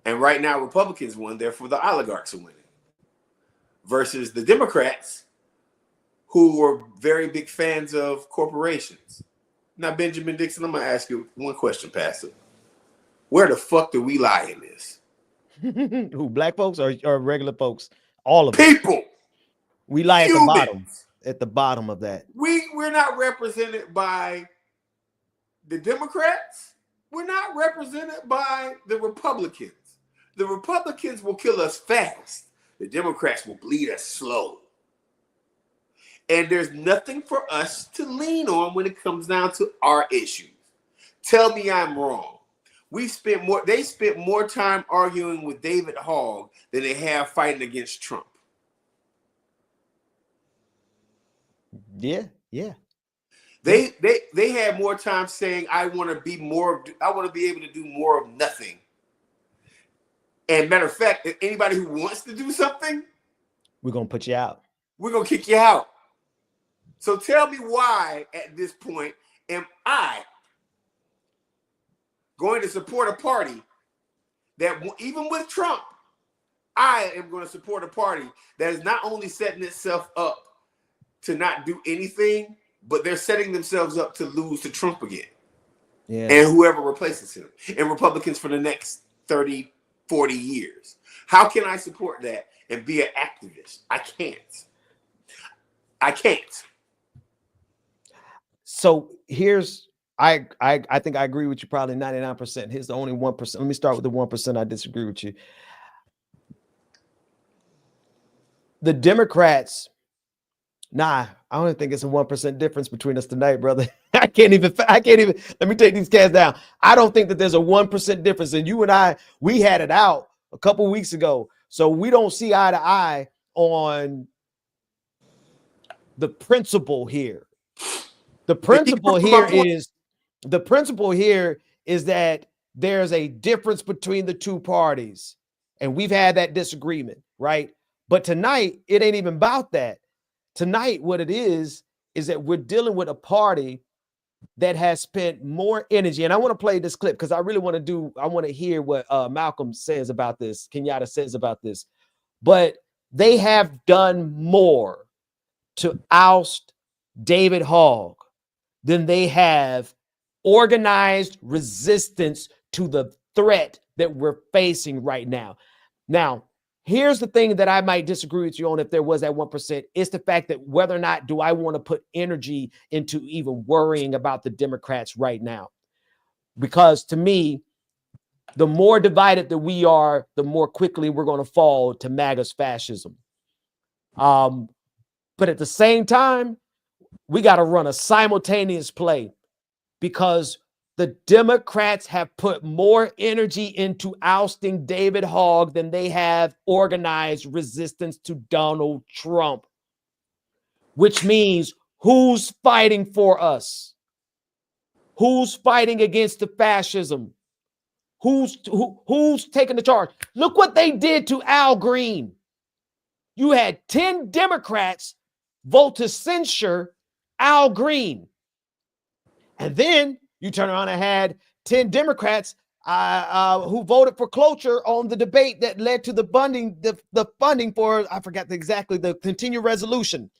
And right now, Republicans won, therefore the oligarchs are winning. Versus the Democrats, who were very big fans of corporations. Now, Benjamin Dixon, I'm going to ask you one question, Pastor. Where the fuck do we lie in this? Who, black folks or regular folks? All of people. It. We lie at humans. the bottom. At the bottom of that. We're not represented by the Democrats. We're not represented by the Republicans. The Republicans will kill us fast. The Democrats will bleed us slow. And there's nothing for us to lean on when it comes down to our issues. Tell me I'm wrong. They spent more time arguing with David Hogg than they have fighting against Trump. Yeah. They had more time saying, I want to be able to do more of nothing. And matter of fact, if anybody who wants to do something, we're gonna put you out. We're gonna kick you out. So tell me why at this point am I going to support a party that, even with Trump, I am going to support a party that is not only setting itself up to not do anything, but they're setting themselves up to lose to Trump again. Yeah. And whoever replaces him. And Republicans for the next 30, 40 years. How can I support that and be an activist? I can't. So here's, I think I agree with you probably 99%. Here's the only 1%. Let me start with the 1% I disagree with you. The Democrats, I don't think it's a 1% difference between us tonight, brother. I can't even, let me take these cats down. I don't think that there's a 1% difference. And you and I, we had it out a couple weeks ago. So we don't see eye to eye on the principle here. The principle here is that there's a difference between the two parties. And we've had that disagreement, right? But tonight, it ain't even about that. Tonight, what it is that we're dealing with a party that has spent more energy. And I want to play this clip because I really want to hear what Malcolm says about this, Kenyatta says about this. But they have done more to oust David Hogg than they have organized resistance to the threat that we're facing right now. Now, here's the thing that I might disagree with you on if there was that 1%. It's the fact that whether or not do I want to put energy into even worrying about the Democrats right now. Because to me, the more divided that we are, the more quickly we're going to fall to MAGA's fascism. But at the same time, we got to run a simultaneous play because the Democrats have put more energy into ousting David Hogg than they have organized resistance to Donald Trump, which means who's fighting for us? Who's fighting against the fascism? Who's taking the charge? Look what they did to Al Green. You had 10 Democrats vote to censure Al Green. And then you turn around and had 10 Democrats who voted for cloture on the debate that led to the funding for, I forgot exactly, the continued resolution,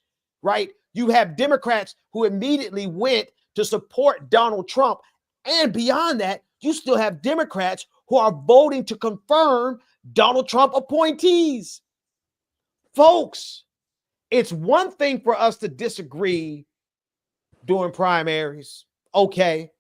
right? You have Democrats who immediately went to support Donald Trump. And beyond that, you still have Democrats who are voting to confirm Donald Trump appointees. Folks, it's one thing for us to disagree during primaries. Okay.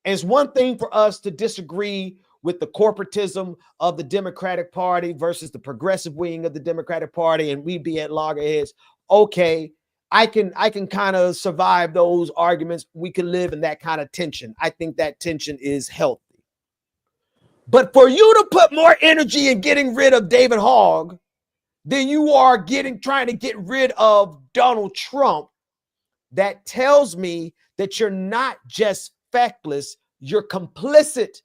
And it's one thing for us to disagree with the corporatism of the Democratic Party versus the progressive wing of the Democratic Party, and we be at loggerheads. Okay, I can kind of survive those arguments. We can live in that kind of tension. I think that tension is healthy. But for you to put more energy in getting rid of David Hogg than you are trying to get rid of Donald Trump, that tells me that you're not just feckless, you're complicit.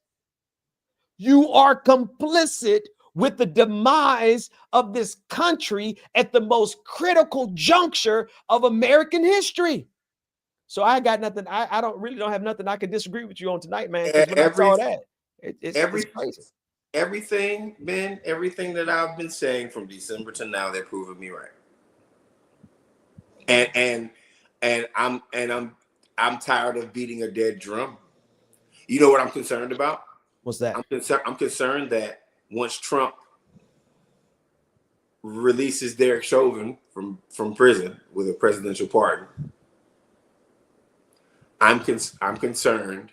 You are complicit with the demise of this country at the most critical juncture of American history. So I got nothing. I don't have nothing I can disagree with you on tonight, man. Because when I saw that, it's crazy. Everything, Ben, everything that I've been saying from December to now, they're proving me right. And I'm tired of beating a dead drum. You know what I'm concerned about? What's that? I'm concerned that once Trump releases Derek Chauvin from prison with a presidential pardon, I'm concerned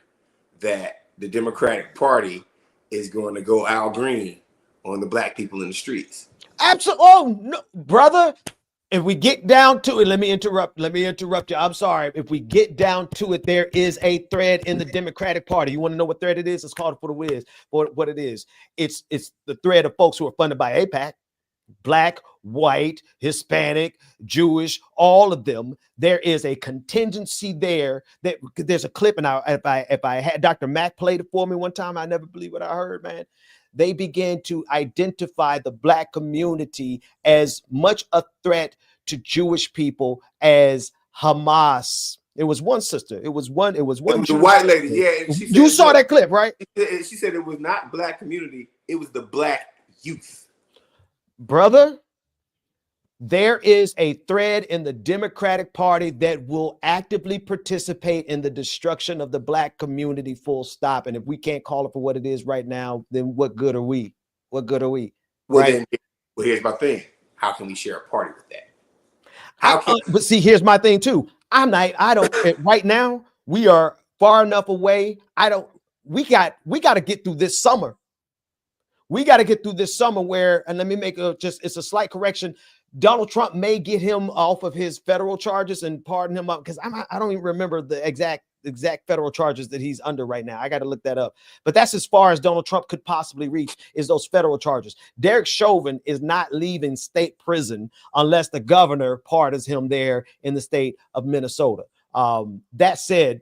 that the Democratic Party is going to go Al Green on the black people in the streets. Absolutely. Oh, no, brother. If we get down to it, let me interrupt you. I'm sorry. If we get down to it, there is a thread in the Democratic Party. You want to know what thread it is? It's called for the whiz. What it is. It's the thread of folks who are funded by AIPAC, black, white, Hispanic, Jewish, all of them. There is a contingency there. There's a clip, and if I had Dr. Mack played it for me one time, I never believe what I heard, man. They began to identify the black community as much a threat to Jewish people as Hamas. It was one sister. It was one. The white lady, yeah. And she said, you saw that clip, right? She said it was not black community. It was the black youth. Brother, there is a thread in the Democratic Party that will actively participate in the destruction of the black community, full stop. And if we can't call it for what it is right now, then what good are we? What good are we? Well, right? Here's my thing. How can we share a party with that? But see, here's my thing too. Right now, we are far enough away. We got to get through this summer. We got to get through this summer and let me make it's a slight correction. Donald Trump may get him off of his federal charges and pardon him up, because I don't even remember the exact federal charges that he's under right now. I got to look that up. But that's as far as Donald Trump could possibly reach, is those federal charges. Derek Chauvin is not leaving state prison unless the governor pardons him there in the state of Minnesota. That said,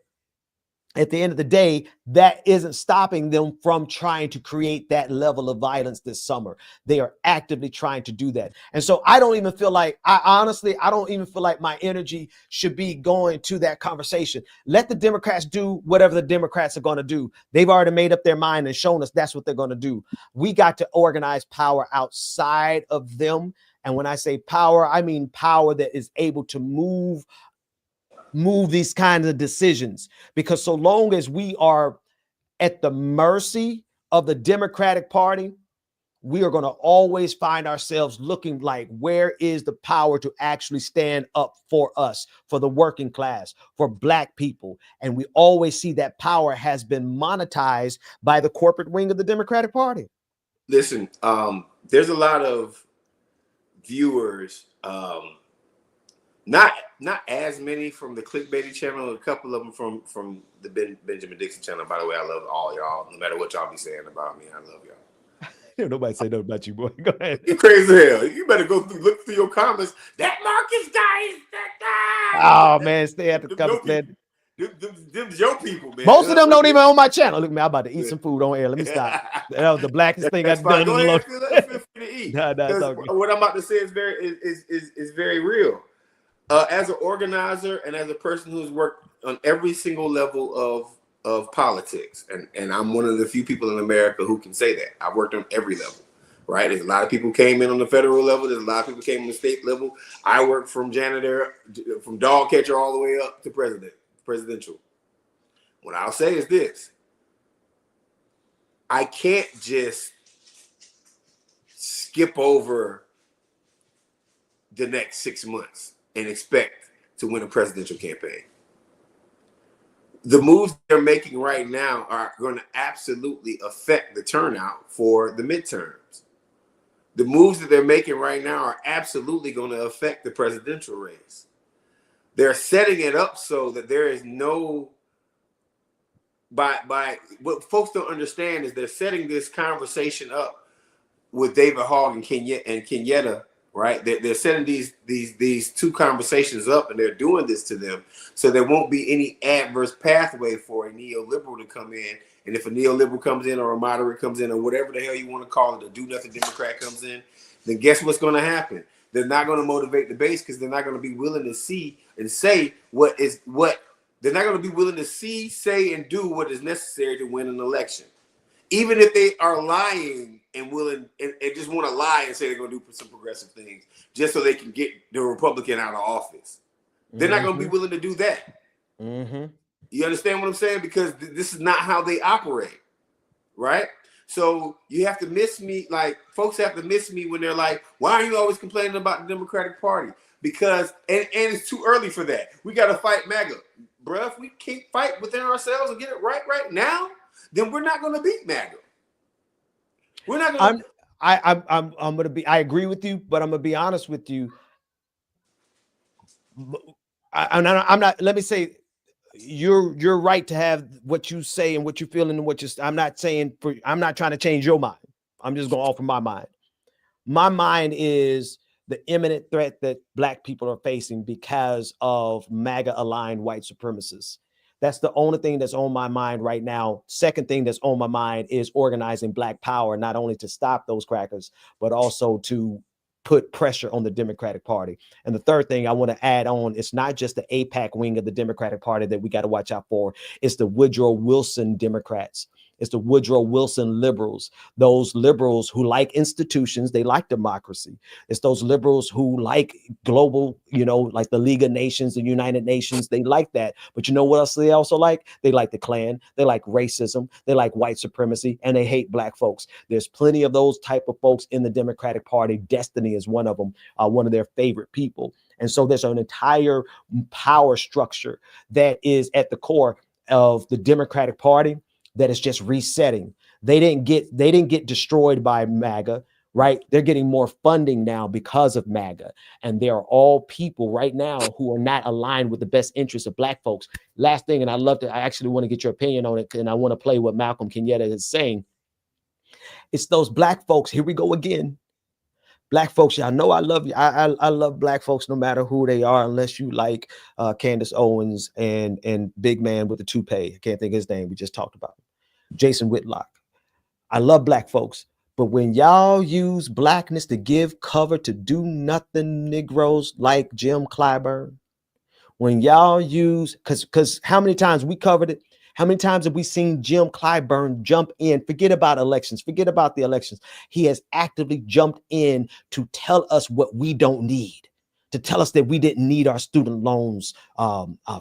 at the end of the day, that isn't stopping them from trying to create that level of violence this summer. They are actively trying to do that. And so I don't even feel like, I don't even feel like my energy should be going to that conversation. Let the Democrats do whatever the Democrats are going to do. They've already made up their mind and shown us that's what they're going to do. We got to organize power outside of them. And when I say power, I mean power that is able to move these kinds of decisions, because so long as we are at the mercy of the Democratic Party, we are going to always find ourselves looking like, where is the power to actually stand up for us, for the working class, for black people? And we always see that power has been monetized by the corporate wing of the Democratic Party. Listen, there's a lot of viewers, not as many from the Clickbaity channel, a couple of them from the Benjamin Dixon channel. By the way, I love all y'all. No matter what y'all be saying about me, I love y'all. Nobody say nothing about you, boy. Go ahead. You're crazy as hell. You better look through your comments. That Marcus guy is that guy. Oh man, stay at the comments, man. Them your people, man. Most of them don't even own my channel. Look, man, I'm about to eat some food on air. Let me stop. That was the blackest thing I've done. Go ahead, feel free to eat. What I'm about to say is very real. As an organizer and as a person who's worked on every single level of politics, and I'm one of the few people in America who can say that. I've worked on every level, right? There's a lot of people came in on the federal level. There's a lot of people came on the state level. I worked from janitor, from dog catcher all the way up to presidential. What I'll say is this. I can't just skip over the next 6 months and expect to win a presidential campaign. the moves they're making right now are going to absolutely affect the turnout for the midterms. The moves that they're making right now are absolutely going to affect the presidential race. They're setting it up so that there is no, by what folks don't understand is they're setting this conversation up with David Hogg and Kenyatta, right? They're setting these two conversations up, and they're doing this to them so there won't be any adverse pathway for a neoliberal to come in. And if a neoliberal comes in, or a moderate comes in, or whatever the hell you want to call it, a do-nothing Democrat comes in, then guess what's going to happen? They're not going to motivate the base because they're not going to be willing to see and say what they're not going to be willing to see, say, and do what is necessary to win an election. Even if they are lying and willing and just want to lie and say they're going to do some progressive things just so they can get the Republican out of office. They're not going to be willing to do that. You understand what I'm saying? Because this is not how they operate, right? So you have to miss me. Like, folks have to miss me when they're like, why are you always complaining about the Democratic Party? Because, and it's too early for that. We got to fight MAGA. Bruh, if we can't fight within ourselves and get it right now, then we're not going to beat MAGA. We're not going to. I'm going to be, I agree with you, but I'm going to be honest with you. I'm not, let me say, you're right to have what you say and what you feel and what I'm not saying I'm not trying to change your mind. I'm just going to offer my mind. My mind is the imminent threat that Black people are facing because of MAGA aligned white supremacists. That's the only thing that's on my mind right now. Second thing that's on my mind is organizing Black power, not only to stop those crackers, but also to put pressure on the Democratic Party. And the third thing I want to add on, it's not just the AIPAC wing of the Democratic Party that we got to watch out for. It's the Woodrow Wilson Democrats. It's the Woodrow Wilson liberals, those liberals who like institutions, they like democracy. It's those liberals who like global, like the League of Nations, the United Nations, they like that. But you know what else they also like? They like the Klan, they like racism, they like white supremacy, and they hate Black folks. There's plenty of those type of folks in the Democratic Party. Destiny is one of them, one of their favorite people. And so there's an entire power structure that is at the core of the Democratic Party that is just resetting. They didn't get destroyed by MAGA, right? They're getting more funding now because of MAGA. And there are all people right now who are not aligned with the best interests of Black folks. Last thing, and I actually want to get your opinion on it, and I want to play what Malcolm Kenyatta is saying. It's those Black folks, here we go again. Black folks, y'all know I love you. I love Black folks no matter who they are, unless you like Candace Owens and big man with the toupee. I can't think of his name. We just talked about him. Jason Whitlock. I love Black folks, but when y'all use Blackness to give cover to do nothing Negroes like Jim Clyburn, when y'all use, because how many times we covered it? How many times have we seen Jim Clyburn jump in? Forget about elections. Forget about the elections. He has actively jumped in to tell us what we don't need, to tell us that we didn't need our student loans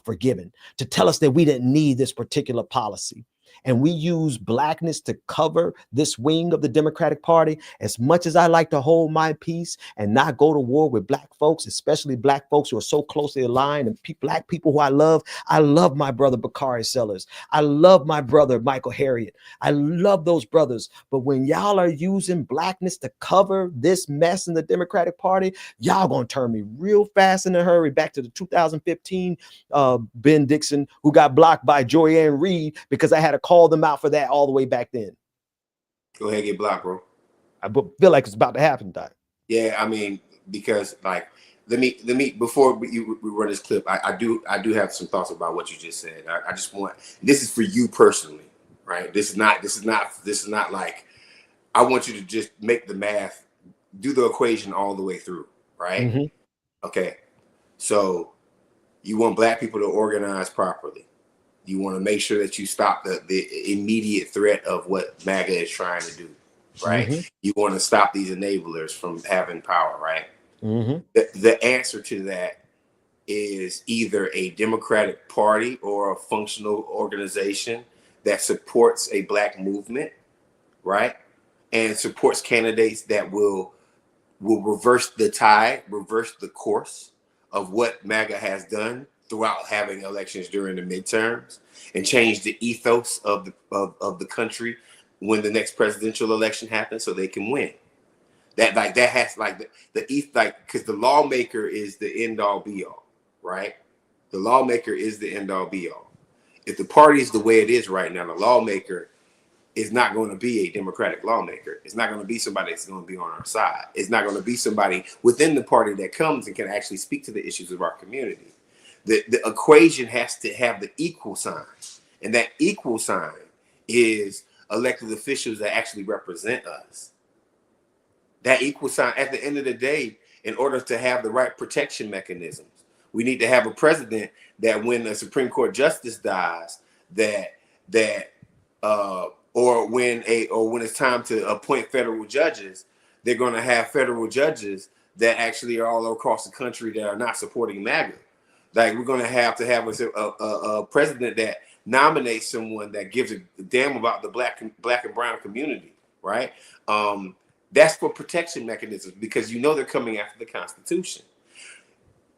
forgiven, to tell us that we didn't need this particular policy. And we use Blackness to cover this wing of the Democratic Party. As much as I like to hold my peace and not go to war with Black folks, especially Black folks who are so closely aligned, and Black people who I love my brother Bakari Sellers. I love my brother Michael Harriet. I love those brothers. But when y'all are using Blackness to cover this mess in the Democratic Party, y'all gonna turn me real fast in a hurry back to the 2015 Ben Dixon, who got blocked by Joyanne Reed because I had to call them out for that all the way back then. Go ahead and get blocked, bro. I feel like it's about to happen, Doc. Yeah, I mean, because like, let me before we run this clip, I do have some thoughts about what you just said. I just want, this is for you personally, right? This is not like, I want you to just make the math, do the equation all the way through, right? Mm-hmm. Okay, so you want Black people to organize properly. You want to make sure that you stop the immediate threat of what MAGA is trying to do, right? Mm-hmm. You want to stop these enablers from having power, right? Mm-hmm. The answer to that is either a Democratic Party or a functional organization that supports a Black movement, right? And supports candidates that will reverse the tide, reverse the course of what MAGA has done throughout having elections during the midterms and change the ethos of the country when the next presidential election happens, so they can win. That has like because the lawmaker is the end all be all, right? The lawmaker is the end all be all. If the party is the way it is right now, the lawmaker is not going to be a Democratic lawmaker. It's not going to be somebody that's going to be on our side. It's not going to be somebody within the party that comes and can actually speak to the issues of our community. The equation has to have the equal sign, and that equal sign is elected officials that actually represent us. That equal sign, at the end of the day, in order to have the right protection mechanisms, we need to have a president that when a Supreme Court justice dies, or when it's time to appoint federal judges, they're going to have federal judges that actually are all across the country that are not supporting MAGA. Like, we're going to have a president that nominates someone that gives a damn about the black and brown community, right? That's for protection mechanisms, because they're coming after the Constitution.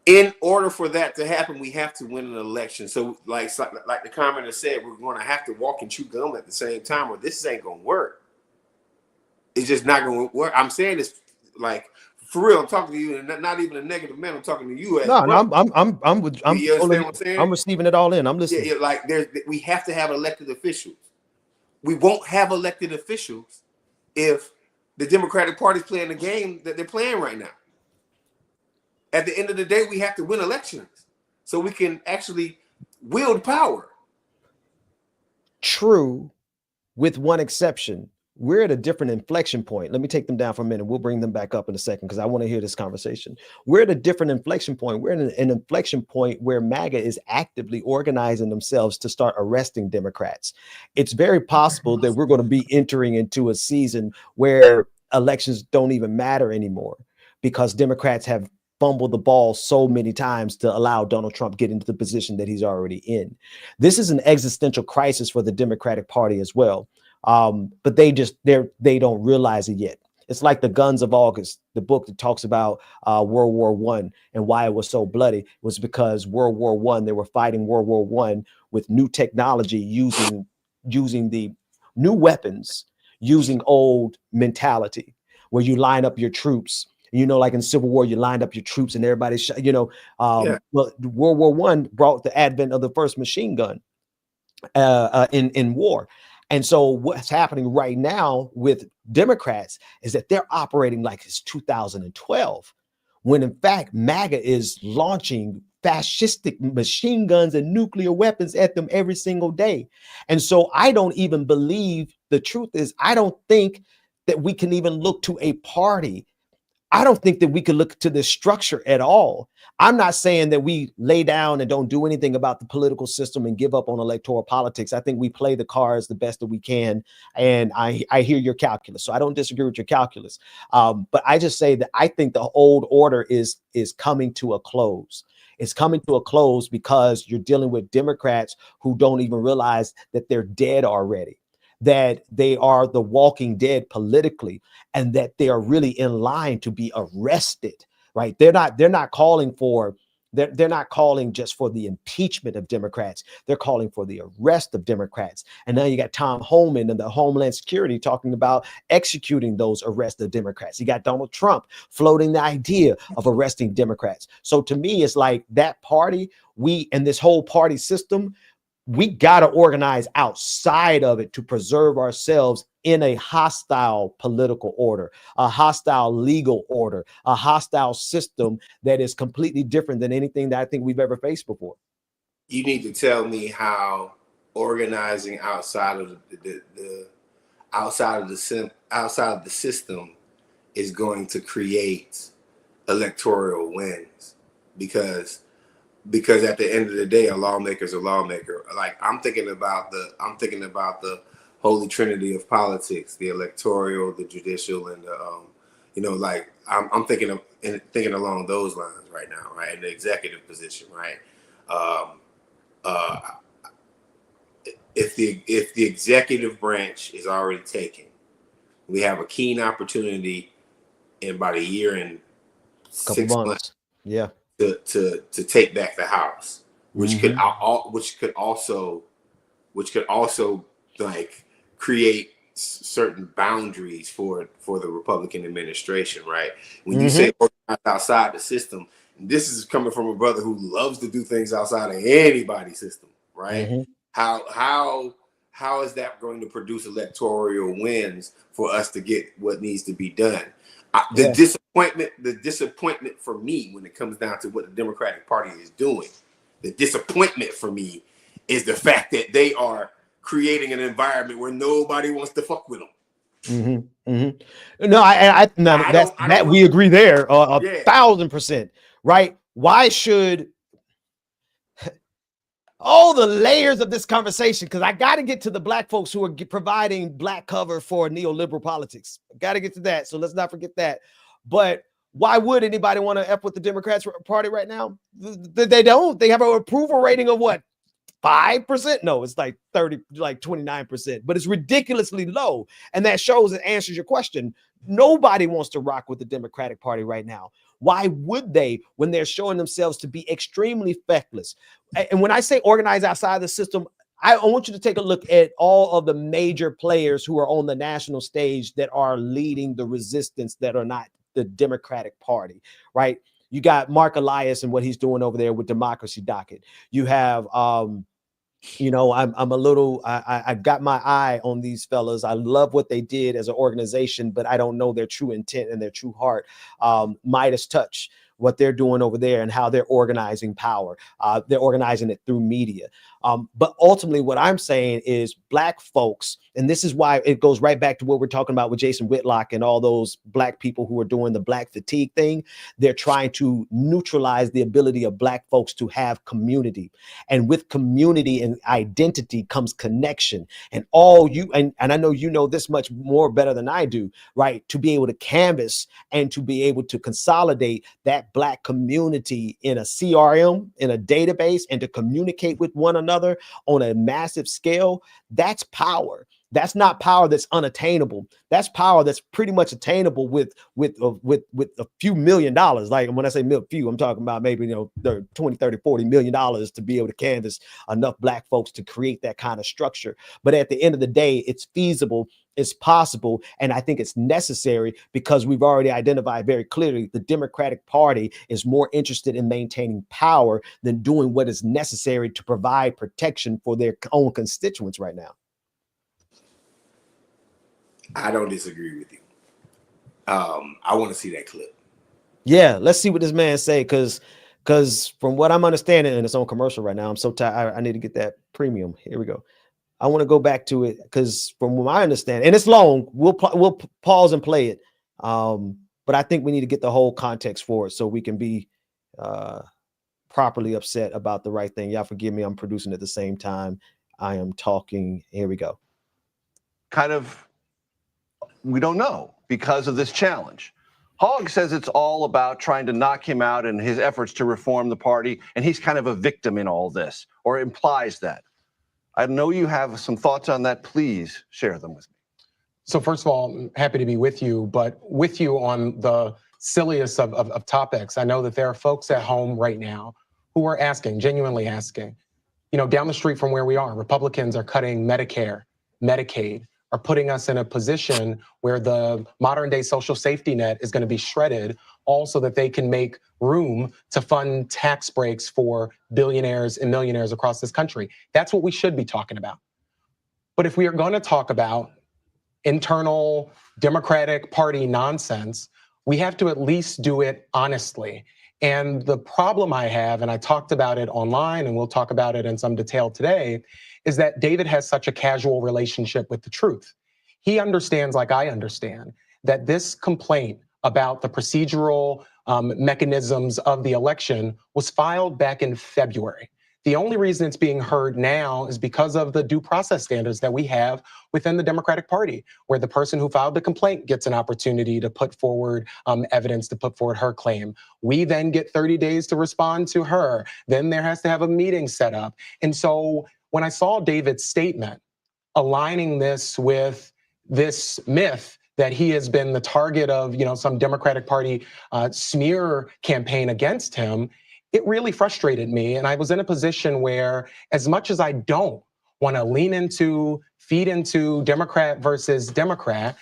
In order for that to happen, we have to win an election. So like the commenter said, we're going to have to walk and chew gum at the same time, or this ain't going to work. It's just not going to work. I'm saying this like for real. I'm talking to you, and not even a negative man. I'm talking to you. No, I'm you understand what I'm saying? I'm receiving it all in. I'm listening. Yeah, like we have to have elected officials. We won't have elected officials if the Democratic Party is playing the game that they're playing right now. At the end of the day, we have to win elections so we can actually wield power. True, with one exception. We're at a different inflection point. Let me take them down for a minute. We'll bring them back up in a second because I want to hear this conversation. We're at a different inflection point. We're in an inflection point where MAGA is actively organizing themselves to start arresting Democrats. It's very possible that we're going to be entering into a season where elections don't even matter anymore because Democrats have fumbled the ball so many times to allow Donald Trump get into the position that he's already in. This is an existential crisis for the Democratic Party as well. But they don't realize it yet. It's like the Guns of August, the book that talks about World War I and why it was so bloody. It was because World War I, they were fighting World War I with new technology, using the new weapons, using old mentality, where you line up your troops. Like in Civil War, you lined up your troops and everybody shot, Well, World War I brought the advent of the first machine gun in war. And so what's happening right now with Democrats is that they're operating like it's 2012, when in fact MAGA is launching fascistic machine guns and nuclear weapons at them every single day. And so I don't even believe, the truth is, I don't think that we can even look to a party. I don't think that we can look to this structure at all. I'm not saying that we lay down and don't do anything about the political system and give up on electoral politics. I think we play the cards the best that we can. And I hear your calculus, so I don't disagree with your calculus. But I just say that I think the old order is coming to a close. It's coming to a close because you're dealing with Democrats who don't even realize that they're dead already, that they are the walking dead politically, and that they are really in line to be arrested, right? They're not calling just for the impeachment of Democrats. They're calling for the arrest of Democrats. And now you got Tom Homan and the Homeland Security talking about executing those arrested Democrats. You got Donald Trump floating the idea of arresting Democrats. So to me, it's like that party, and this whole party system, we got to organize outside of it to preserve ourselves in a hostile political order, a hostile legal order, a hostile system that is completely different than anything that I think we've ever faced before. You need to tell me how organizing outside of the system is going to create electoral wins, because at the end of the day, a lawmaker's a lawmaker. Like I'm thinking about the holy trinity of politics: the electoral, the judicial, and the I'm thinking along those lines right now, right? In the executive position, right? If the executive branch is already taken, we have a keen opportunity in about a year and 6 months. Yeah. To take back the House. which could also like create certain boundaries for the Republican administration, right? When you say organize outside the system, this is coming from a brother who loves to do things outside of anybody's system, right? How is that going to produce electoral wins for us to get what needs to be done? The disappointment for me when it comes down to what the Democratic Party is doing, the disappointment for me is the fact that they are creating an environment where nobody wants to fuck with them. No, we agree there 1,000%, right? Why should all the layers of this conversation, because I got to get to the black folks who are providing black cover for neoliberal politics. Got to get to that. So let's not forget that. But why would anybody want to F with the Democrats Party right now? They don't. They have an approval rating of what? 5%? No, it's like 30, like 29%, but it's ridiculously low. And that shows and answers your question. Nobody wants to rock with the Democratic Party right now. Why would they when they're showing themselves to be extremely feckless? And when I say organize outside the system, I want you to take a look at all of the major players who are on the national stage that are leading the resistance that are not the Democratic Party, right? You got Mark Elias and what he's doing over there with Democracy Docket. You have, you know, I got my eye on these fellas. I love what they did as an organization, but I don't know their true intent and their true heart. Midas Touch, what they're doing over there and how they're organizing power. They're organizing it through media. But ultimately what I'm saying is black folks, and this is why it goes right back to what we're talking about with Jason Whitlock and all those black people who are doing the black fatigue thing. They're trying to neutralize the ability of black folks to have community. And with community and identity comes connection. And and I know you know this much more better than I do, right? To be able to canvas and to be able to consolidate that black community in a CRM, in a database, and to communicate with one another on a massive scale, that's power. That's not power that's unattainable. That's power that's pretty much attainable with a few $1 million. Like when I say few, I'm talking about maybe, you know, 20, 30, $40 million to be able to canvas enough black folks to create that kind of structure. But at the end of the day, it's feasible, it's possible, and I think it's necessary because we've already identified very clearly the Democratic Party is more interested in maintaining power than doing what is necessary to provide protection for their own constituents right now. I don't disagree with you. I want to see that clip. Yeah, let's see what this man say, because from what I'm understanding, and it's on commercial right now, I'm so tired. I need to get that premium. Here we go. I want to go back to it because from what I understand, and it's long, we'll pause and play it. But I think we need to get the whole context for it so we can be properly upset about the right thing. Y'all forgive me, I'm producing at the same time I am talking. Here we go. Kind of, we don't know because of this challenge. Hogg says it's all about trying to knock him out and his efforts to reform the party, and he's kind of a victim in all this, or implies that. I know you have some thoughts on that. Please share them with me. So first of all, I'm happy to be with you, but with you on the silliest of topics. I know that there are folks at home right now who are asking, genuinely asking, you know, down the street from where we are, Republicans are cutting Medicare, Medicaid, are putting us in a position where the modern day social safety net is going to be shredded, all so that they can make room to fund tax breaks for billionaires and millionaires across this country. That's what we should be talking about. But if we are going to talk about internal Democratic Party nonsense, we have to at least do it honestly. And the problem I have, and I talked about it online, and we'll talk about it in some detail today, is that David has such a casual relationship with the truth. He understands, like I understand, that this complaint about the procedural mechanisms of the election was filed back in February. The only reason it's being heard now is because of the due process standards that we have within the Democratic Party, where the person who filed the complaint gets an opportunity to put forward evidence, to put forward her claim. We then get 30 days to respond to her. Then there has to have a meeting set up. And so when I saw David's statement aligning this with this myth that he has been the target of, you know, some Democratic Party smear campaign against him, it really frustrated me. And I was in a position where, as much as I don't want to lean into, feed into Democrat versus Democrat,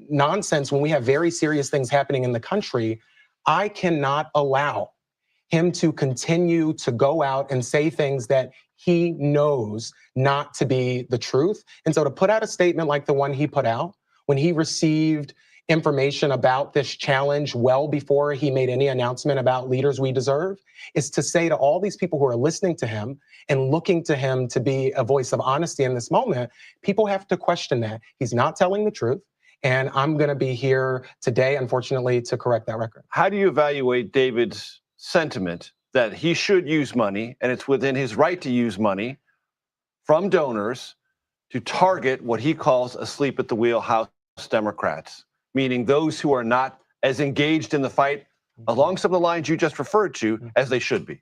nonsense when we have very serious things happening in the country, I cannot allow him to continue to go out and say things that he knows not to be the truth. And so to put out a statement like the one he put out when he received information about this challenge well before he made any announcement about Leaders We Deserve is to say to all these people who are listening to him and looking to him to be a voice of honesty in this moment, people have to question that. He's not telling the truth. And I'm going to be here today, unfortunately, to correct that record. How do you evaluate David's sentiment that he should use money, and it's within his right to use money from donors to target what he calls asleep at the wheel House Democrats, meaning those who are not as engaged in the fight along some of the lines you just referred to as they should be?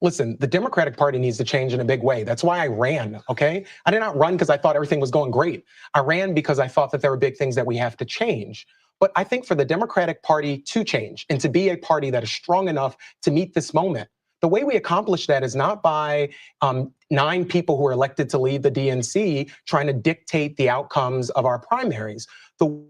Listen, the Democratic Party needs to change in a big way. That's why I ran, okay? I did not run because I thought everything was going great. I ran because I thought that there were big things that we have to change. But I think for the Democratic Party to change and to be a party that is strong enough to meet this moment, the way we accomplish that is not by 9 people who are elected to lead the DNC trying to dictate the outcomes of our primaries. The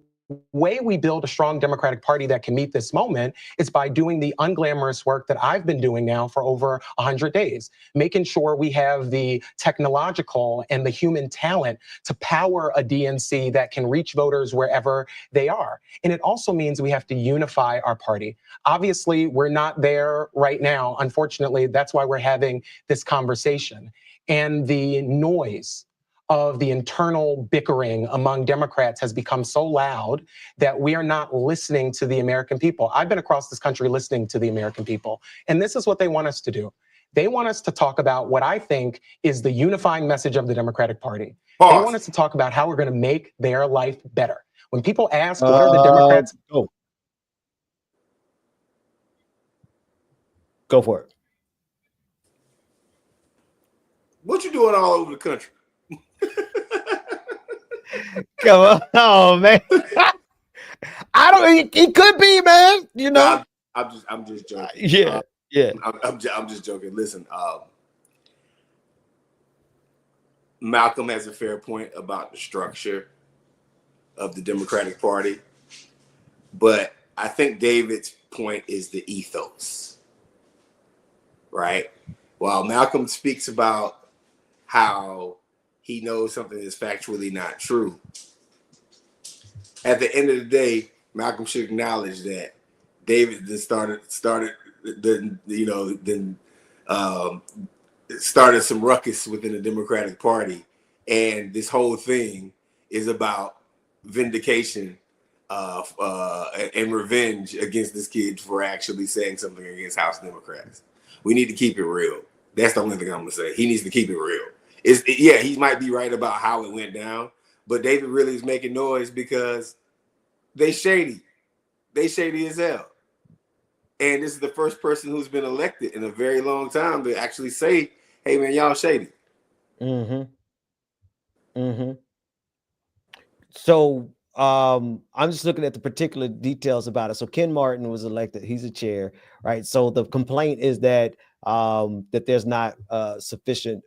way we build a strong Democratic Party that can meet this moment is by doing the unglamorous work that I've been doing now for over 100 days, making sure we have the technological and the human talent to power a DNC that can reach voters wherever they are. And it also means we have to unify our party. Obviously, we're not there right now. Unfortunately, that's why we're having this conversation. And the noise of the internal bickering among Democrats has become so loud that we are not listening to the American people. I've been across this country listening to the American people, and this is what they want us to do. They want us to talk about what I think is the unifying message of the Democratic Party. Pause. They want us to talk about how we're going to make their life better. When people ask, what are the Democrats? Go for it. What you doing all over the country? Come on, oh, man. I don't. It could be, man. You know. I'm just joking. Yeah, yeah. I'm just joking. Listen, Malcolm has a fair point about the structure of the Democratic Party, but I think David's point is the ethos, right? While Malcolm speaks about how he knows something is factually not true, at the end of the day, Malcolm should acknowledge that David then started some ruckus within the Democratic Party, and this whole thing is about vindication and revenge against this kid for actually saying something against House Democrats. We need to keep it real. That's the only thing I'm gonna say. He needs to keep it real. He might be right about how it went down, but David really is making noise because they shady. They shady as hell. And this is the first person who's been elected in a very long time to actually say, hey man, y'all shady. Mm-hmm. Mm-hmm. So I'm just looking at the particular details about it. So Ken Martin was elected. He's a chair, right? So the complaint is that that there's not sufficient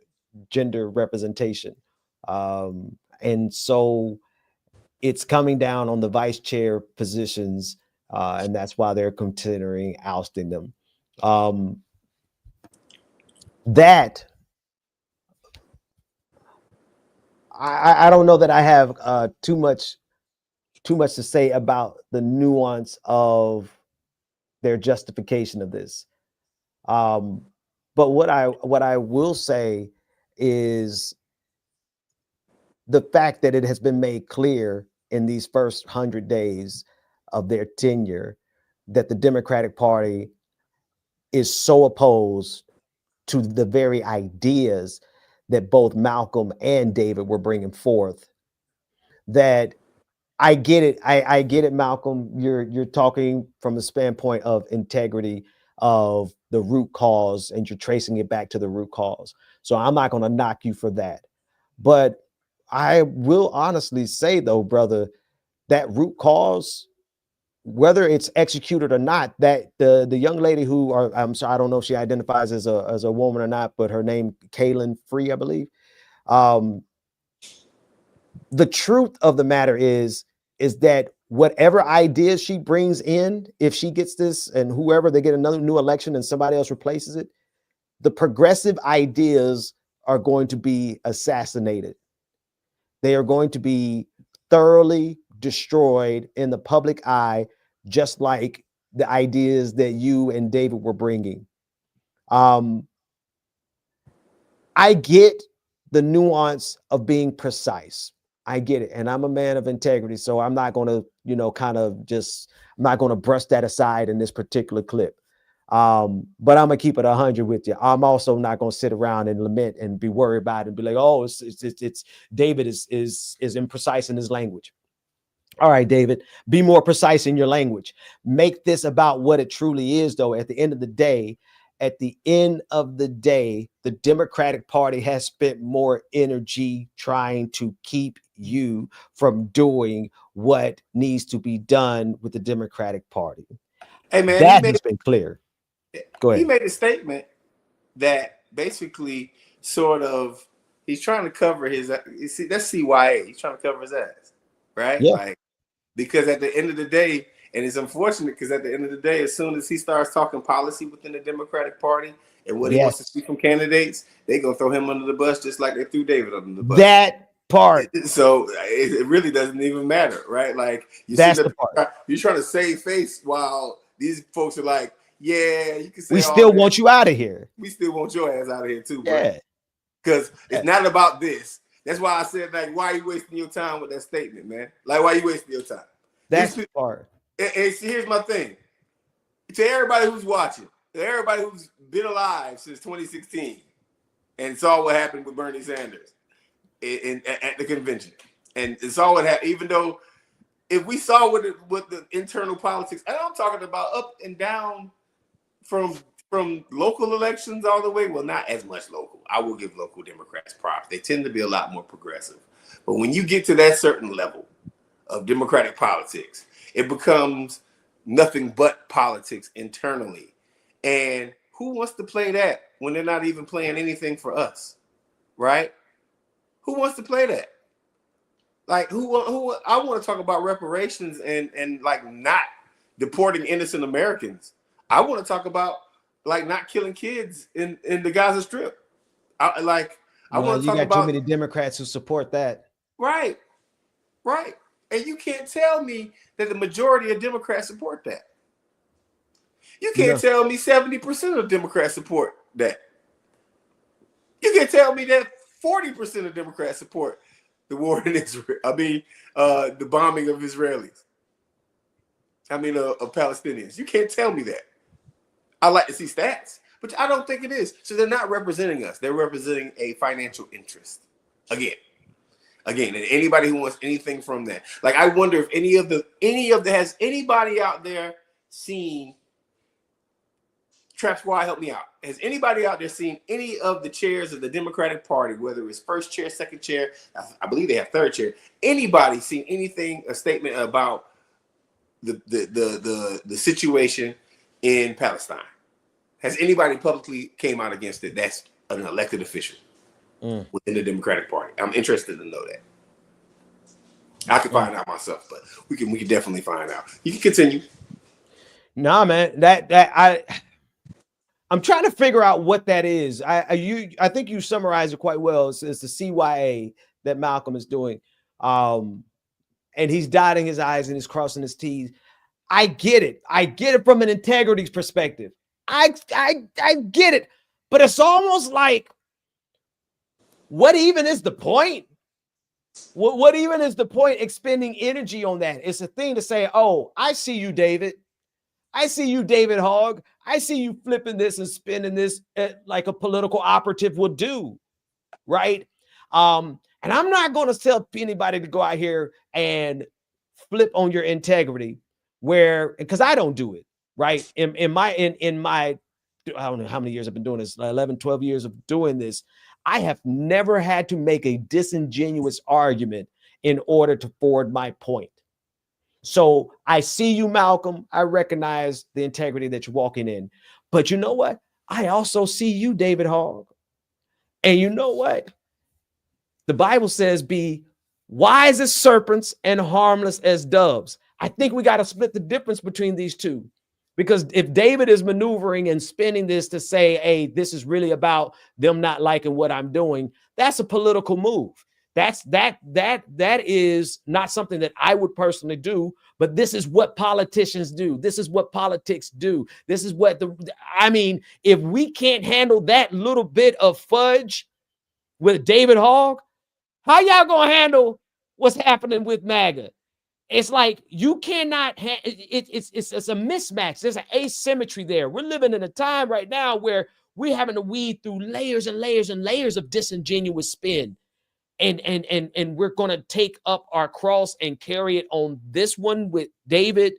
gender representation. And so it's coming down on the vice chair positions, and that's why they're considering ousting them. I don't know that I have too much to say about the nuance of their justification of this. But what I will say is the fact that it has been made clear in these first 100 days of their tenure that the Democratic Party is so opposed to the very ideas that both Malcolm and David were bringing forth that I get it. I get it, Malcolm. You're talking from the standpoint of integrity of the root cause, and you're tracing it back to the root cause. So I'm not going to knock you for that. But I will honestly say, though, brother, that root cause whether it's executed or not, that the young lady who, or I'm sorry, I don't know if she identifies as a woman or not, but her name Kaylin Free, I believe. The truth of the matter is that whatever ideas she brings in, if she gets this and whoever, they get another new election and somebody else replaces it, the progressive ideas are going to be assassinated. They are going to be thoroughly destroyed in the public eye, just like the ideas that you and David were bringing. I get the nuance of being precise. I get it. And I'm a man of integrity. So I'm not going to, I'm not going to brush that aside in this particular clip. But I'm gonna keep it 100 with you. I'm also not gonna sit around and lament and be worried about it and be like, oh, it's David is imprecise in his language. All right, David, be more precise in your language. Make this about what it truly is, though. At the end of the day, the Democratic Party has spent more energy trying to keep you from doing what needs to be done with the Democratic Party. Hey man, that has been clear. Go ahead. He made a statement that basically sort of he's trying to cover his. You see, that's CYA. He's trying to cover his ass, right? Yeah. Like, because at the end of the day, and it's unfortunate because at the end of the day, as soon as he starts talking policy within the Democratic Party and what he wants to see from candidates, they gonna throw him under the bus just like they threw David under the bus. That part. So it really doesn't even matter, right? Like that's the part. You're trying to save face while these folks are like, yeah, you can say we still want you out of here. We still want your ass out of here too, bro. Yeah. Because it's not about this. That's why I said, like, why are you wasting your time with that statement, man? Like, why are you wasting your time? That's the part. And here's my thing. To everybody who's watching, to everybody who's been alive since 2016 and saw what happened with Bernie Sanders at the convention, and saw what happened, even though if we saw what the internal politics, and I'm talking about up and down from local elections all the way, well, not as much local. I will give local Democrats props. They tend to be a lot more progressive. But when you get to that certain level of Democratic politics, it becomes nothing but politics internally. And who wants to play that when they're not even playing anything for us, right? Who wants to play that? Like, who I want to talk about reparations and like not deporting innocent Americans. I want to talk about like not killing kids in the Gaza Strip. I want to talk about too many Democrats who support that. Right. And you can't tell me that the majority of Democrats support that. You can't tell me 70% of Democrats support that. You can't tell me that 40% of Democrats support the war in Israel. I mean, the bombing of Israelis. I mean, of Palestinians. You can't tell me that. I like to see stats, but I don't think it is. So they're not representing us. They're representing a financial interest. Again, and anybody who wants anything from that. Like, I wonder if has anybody out there seen Trap Squad, help me out. Has anybody out there seen any of the chairs of the Democratic Party, whether it's first chair, second chair, I believe they have third chair. Anybody seen anything, a statement about the situation in Palestine? Has anybody publicly came out against it? That's an elected official within the Democratic Party. I'm interested to know that. I can find out myself, but we can definitely find out. You can continue. Nah, man, I'm trying to figure out what that is. I think you summarized it quite well. It's the CYA that Malcolm is doing, and he's dotting his I's and he's crossing his T's. I get it. I get it from an integrity perspective. I get it, but it's almost like, what even is the point? What even is the point expending energy on that? It's a thing to say, oh, I see you, David. I see you, David Hogg. I see you flipping this and spinning this like a political operative would do, right? And I'm not going to tell anybody to go out here and flip on your integrity, because I don't do it, right? In my I don't know how many years I've been doing this, 11, 12 years of doing this. I have never had to make a disingenuous argument in order to forward my point. So I see you, Malcolm. I recognize the integrity that you're walking in. But you know what? I also see you, David Hogg. And you know what? The Bible says, be wise as serpents and harmless as doves. I think we got to split the difference between these two. Because if David is maneuvering and spinning this to say, hey, this is really about them not liking what I'm doing, that's a political move. That is not something that I would personally do, but this is what politicians do. This is what politics do. This is what I mean, if we can't handle that little bit of fudge with David Hogg, how y'all gonna handle what's happening with MAGA? It's like you cannot. It's a mismatch. There's an asymmetry there. We're living in a time right now where we're having to weed through layers and layers and layers of disingenuous spin, and we're gonna take up our cross and carry it on this one with David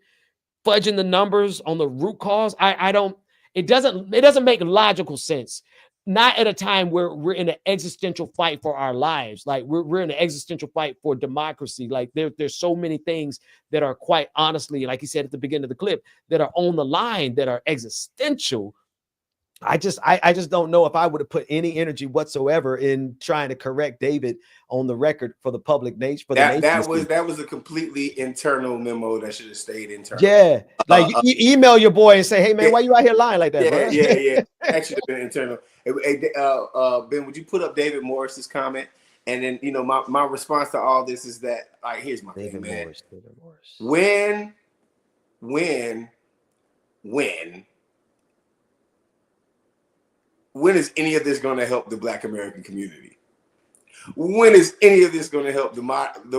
fudging the numbers on the root cause. I don't. It doesn't make logical sense. Not at a time where we're in an existential fight for our lives. Like we're in an existential fight for democracy. Like there's so many things that are quite honestly, like he said at the beginning of the clip, that are on the line, that are existential. I just don't know if I would have put any energy whatsoever in trying to correct David on the record for the public nature. That was a completely internal memo that should have stayed internal. Yeah, like email your boy and say, "Hey man, why you out here lying like that?" Bro? Yeah. That should have been internal. Hey, Ben, would you put up David Morris's comment? And then my response to all this is that here's my thing, man. David Morris. When is any of this going to help the Black American community? When is any of this going to help the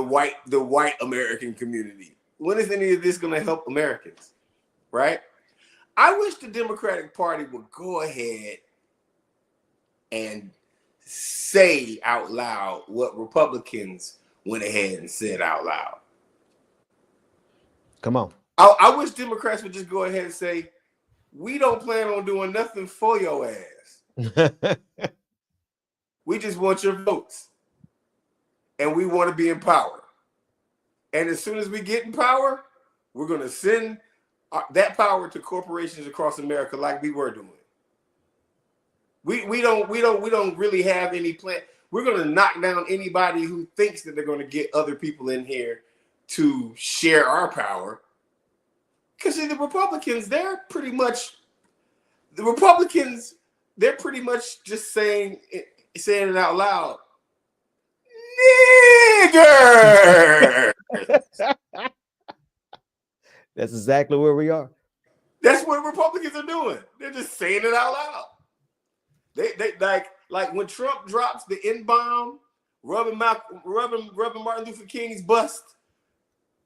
white American community? When is any of this going to help Americans? Right? I wish the Democratic Party would go ahead and say out loud what Republicans went ahead and said out loud. Come on. I wish Democrats would just go ahead and say, we don't plan on doing nothing for your ass. We just want your votes. And we want to be in power. And as soon as we get in power, we're going to send that power to corporations across America like we were doing. We don't really have any plan. We're going to knock down anybody who thinks that they're going to get other people in here to share our power. Because the Republicans, they're pretty much just saying it out loud. Nigger. That's exactly where we are. That's what Republicans are doing. They're just saying it out loud. They like when Trump drops the N-bomb, rubbing Martin Luther King's bust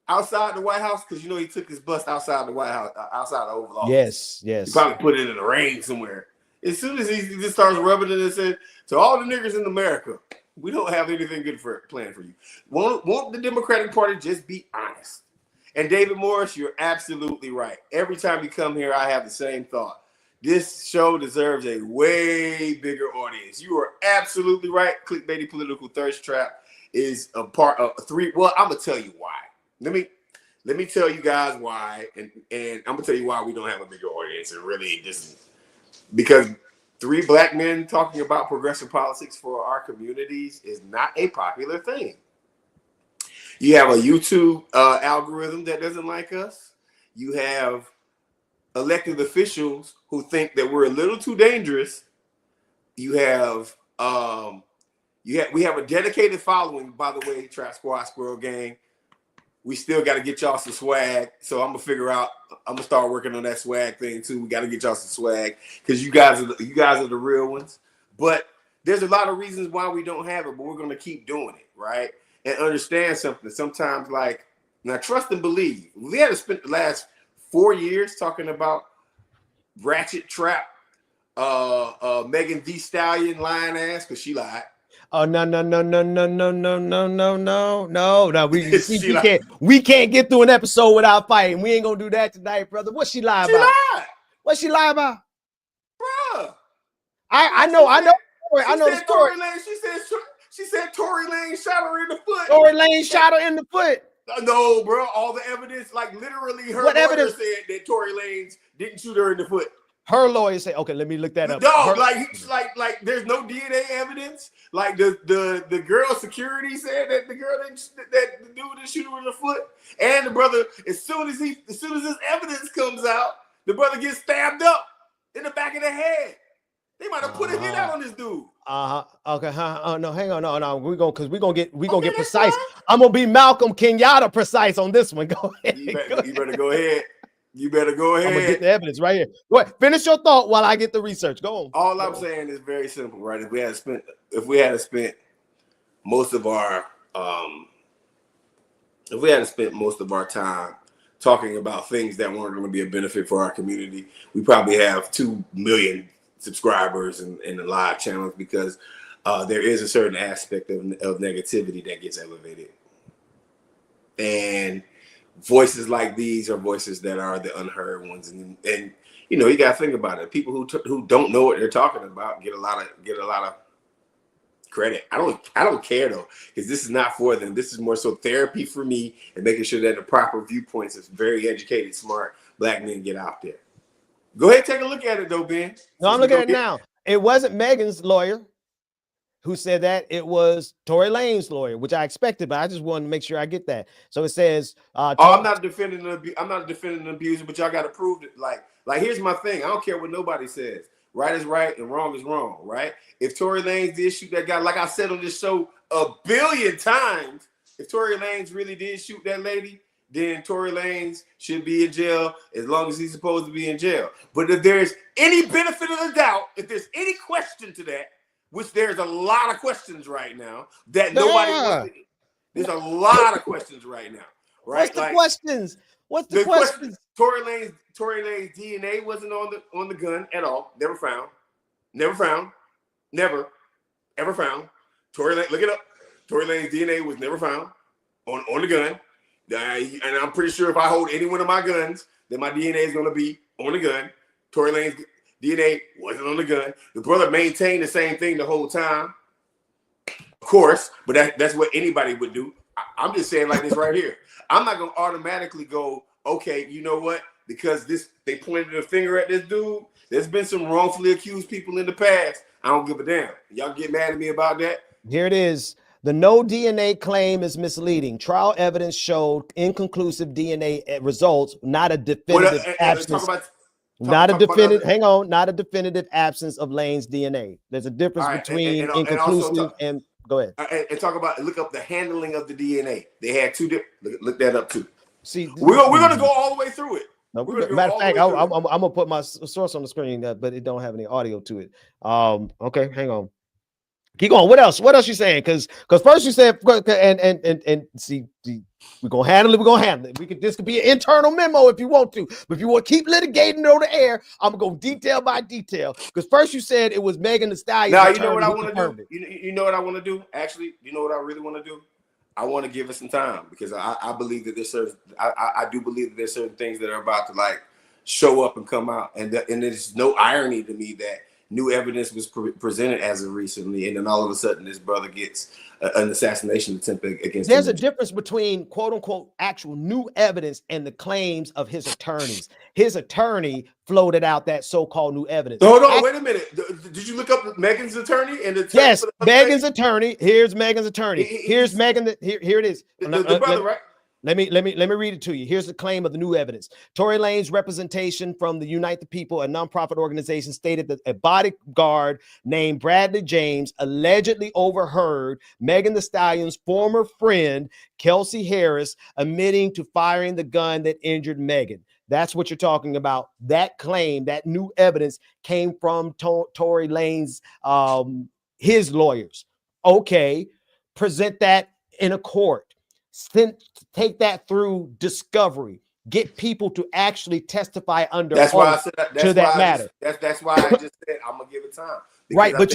outside the White House, because he took his bust outside the White House, outside the Oval Office. Yes. He probably put it in the rain somewhere. As soon as he just starts rubbing it and said, to all the niggers in America, we don't have anything good planned for you. Won't the Democratic Party just be honest? And David Morris, you're absolutely right. Every time you come here, I have the same thought. This show deserves a way bigger audience. You are absolutely right. Clickbaity Political Thirst Trap is a part of three. Well, I'm gonna tell you why. Let me tell you guys why, and I'm gonna tell you why we don't have a bigger audience. And really, because three Black men talking about progressive politics for our communities is not a popular thing. You have a YouTube algorithm that doesn't like us. You have elected officials who think that we're a little too dangerous. We have a dedicated following, by the way, Trap Squad Squirrel Gang. We still got to get y'all some swag. So I'm gonna start working on that swag thing too. We got to get y'all some swag because you guys are the real ones. But there's a lot of reasons why we don't have it, but we're gonna keep doing it, right? And understand something. Sometimes, now, trust and believe. We had to spend the last 4 years talking about Ratchet Trap, Megan Thee Stallion lying ass because she lied. Oh no. We can't get through an episode without fighting. We ain't gonna do that tonight, brother. What she lie about? What she lie about? Bruh. I know the story. She said Tory Lane shot her in the foot. Tory Lane shot her in the foot. No, bro. All the evidence, like literally, her What lawyer evidence? said that Tory Lanez didn't shoot her in the foot. Her lawyer say, okay, let me look that up. No, Her, like there's no DNA evidence. Like the girl security said that the girl that the dude didn't shoot her in the foot, and the brother, as soon as this evidence comes out, the brother gets stabbed up in the back of the head. They might have put a hit out on this dude. Okay. No, hang on. No. We're gonna get Okay, precise. fine. I'm gonna be Malcolm Kenyatta precise on this one. Go ahead. You better go ahead. You better go ahead. I'm gonna get the evidence right here. Go ahead. Finish your thought while I get the research. Go on. All I'm saying is very simple, right? If we had spent most of our time talking about things that weren't going to be a benefit for our community, we probably have 2 million subscribers in the live channels, because there is a certain aspect of negativity that gets elevated. And voices like these are voices that are the unheard ones, and you know, you got to think about it. People who don't know what they're talking about get a lot of credit. I don't care though, because this is not for them. This is more so therapy for me, and making sure that the proper viewpoints of very educated, smart Black men get out there. Go ahead, take a look at it though, Ben. No, I'm looking at it now. It wasn't Megan's lawyer who said that. It was Tory Lanez's lawyer, which I expected, but I just wanted to make sure I get that. So it says, I'm not defending the abuser, but y'all got to prove it. Like here's my thing. I don't care what nobody says. Right is right and wrong is wrong, right? If Tory Lanez did shoot that guy, like I said on this show 1 billion times, if Tory Lanez really did shoot that lady, then Tory Lanez should be in jail as long as he's supposed to be in jail. But if there's any benefit of the doubt, if there's any question to that, which there's a lot of questions right now that nobody wants to, there's a lot of questions right now, right? What's the questions? What's the questions? Tory Lanez DNA wasn't on the gun at all. Never found. Never ever found. Tory Lanez, look it up. Tory Lanez DNA was never found on the gun. And I'm pretty sure if I hold any one of my guns, then my DNA is going to be on the gun. Tory Lanez DNA wasn't on the gun. The brother maintained the same thing the whole time, of course, but that's what anybody would do. I'm just saying like this right here. I'm not going to automatically go, okay, you know what? Because they pointed a finger at this dude. There's been some wrongfully accused people in the past. I don't give a damn. Y'all get mad at me about that? Here it is. The no DNA claim is misleading. Trial evidence showed inconclusive DNA results, not a definitive absence. Not a definitive absence of Lane's DNA. There's a difference between inconclusive and go ahead. And talk about, look up the handling of the DNA. They had two different, look that up too. See, we're going to go all the way through it. No, matter of fact, I'm gonna put my source on the screen, but it don't have any audio to it. Okay, hang on. Keep going. What else? What else you saying? Because first you said and see, we're gonna handle it. We're gonna handle it. This could be an internal memo if you want to, but if you want to keep litigating on the air, I'm gonna go detail by detail. Because first you said it was Megan Thee Stallion. Now you know what I want to do. You know what I want to do. Actually, you know what I really want to do. I want to give it some time, because I believe that I do believe that there's certain things that are about to like show up and come out, and there's no irony to me that new evidence was presented as of recently, and then all of a sudden this brother gets an assassination attempt against him. There's a difference between quote unquote actual new evidence and the claims of his attorneys. His attorney floated out that so-called new evidence. Hold on, wait a minute. Did you look up Megan's attorney? Yes, Megan's attorney. Here's Megan's attorney. Here's Megan. Here it is. The brother, right? Let me read it to you. Here's the claim of the new evidence. Tory Lanez's representation from the Unite the People, a nonprofit organization, stated that a bodyguard named Bradley James allegedly overheard Megan Thee Stallion's former friend, Kelsey Harris, admitting to firing the gun that injured Megan. That's what you're talking about. That claim, that new evidence came from Tory Lanez's, his lawyers. Okay, present that in a court. Take that through discovery. Get people to actually testify under oath to that matter. That's why I just said I'm gonna give it time. Right, but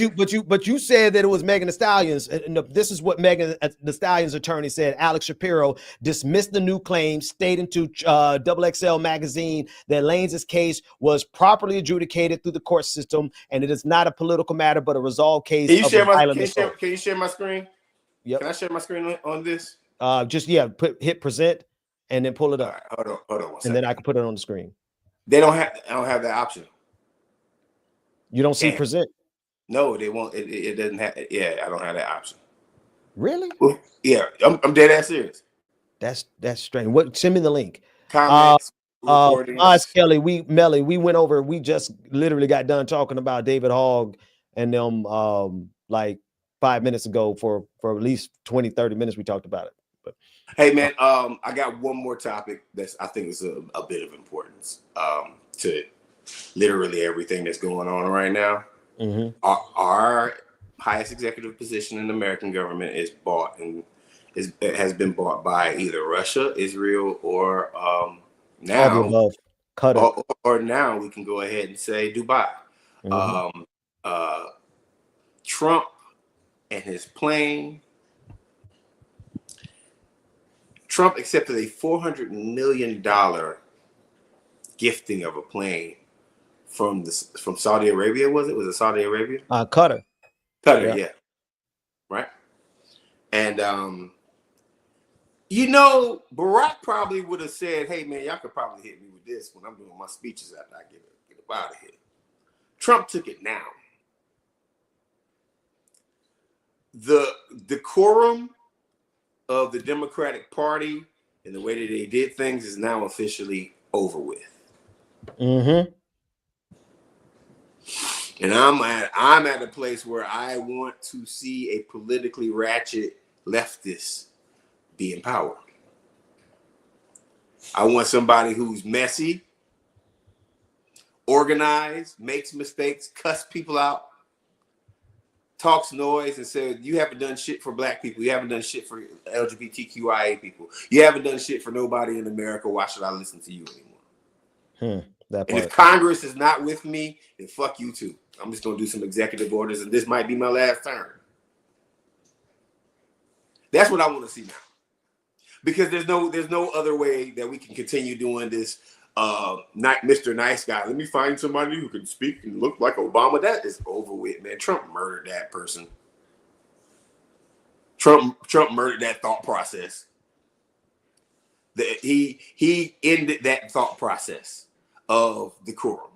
you said that it was Megan Thee Stallion's. And this is what Megan Thee Stallion's attorney said. Alex Shapiro dismissed the new claims, stating to XXL magazine that Lanez's case was properly adjudicated through the court system, and it is not a political matter but a resolved case. Can you share my screen? Yep. Can I share my screen on this? Just hit present and then pull it All up, right, hold on one and second. then I can put it on the screen. I don't have that option. You don't see And present? no, they won't. It doesn't have. Yeah, I don't have that option. Really? Well, yeah, I'm dead ass serious. That's strange. What? Send me the link. Comments, recordings. Kelly, we went over. We just literally got done talking about David Hogg and them like 5 minutes ago for at least 20-30 minutes. We talked about it. But Hey man, I got one more topic I think is a bit of importance to literally everything that's going on right now. Our highest executive position in the American government is bought and has been bought by either Russia, Israel, or now Qatar. or now we can go ahead and say Dubai. Trump and his plane. Trump accepted a $400 million gifting of a plane from Saudi Arabia. Was it Saudi Arabia? Qatar. Qatar, yeah. Right. And Barack probably would have said, "Hey man, y'all could probably hit me with this when I'm doing my speeches after I get out of here." Trump took it now. The decorum of the Democratic Party and the way that they did things is now officially over with. And I'm at a place where I want to see a politically ratchet leftist be in power. I want somebody who's messy, organized, makes mistakes, cuss people out, talks noise, and says, "You haven't done shit for black people. You haven't done shit for LGBTQIA people. You haven't done shit for nobody in America. Why should I listen to you anymore?" And if Congress is not with me, then fuck you too. I'm just gonna do some executive orders, and this might be my last term. That's what I want to see now, because there's no other way that we can continue doing this. Not Mr. Nice Guy. Let me find somebody who can speak and look like Obama. That is over with, man. Trump murdered that person. Trump murdered that thought process. He ended that thought process of decorum.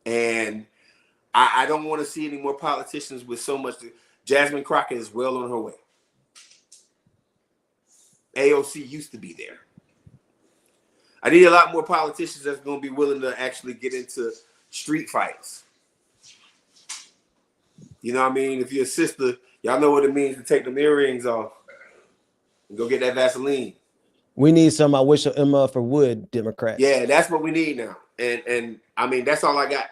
And I don't want to see any more politicians with so much. Jasmine Crockett is well on her way. AOC used to be there. I need a lot more politicians that's going to be willing to actually get into street fights. You know what I mean? If you're a sister, y'all know what it means to take them earrings off and go get that Vaseline. We need some I wish Emma for wood Democrats. Yeah, that's what we need now. And I mean, that's all I got.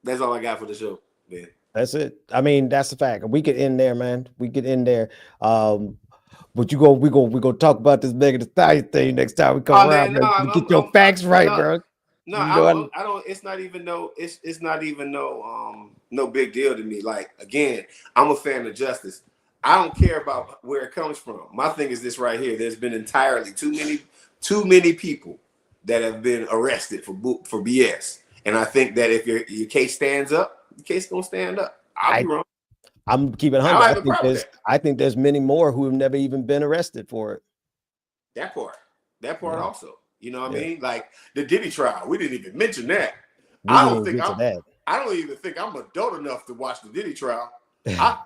That's all I got for the show, man. That's it. I mean, that's the fact. We could end there, man. We could end there. But we go talk about this Megan Thee Stallion thing next time we come around. Man. Get your facts right, bro. No, I don't. It's not even no. It's not even no big deal to me. Like, again, I'm a fan of justice. I don't care about where it comes from. My thing is this right here. There's been entirely too many people that have been arrested for BS. And I think that if your case stands up, the case gonna stand up. I'll be wrong. I'm keeping 100. I think there's many more who have never even been arrested for it. That part also. You know what I mean? Like the Diddy trial, we didn't even mention that. I don't even think I'm adult enough to watch the Diddy trial. I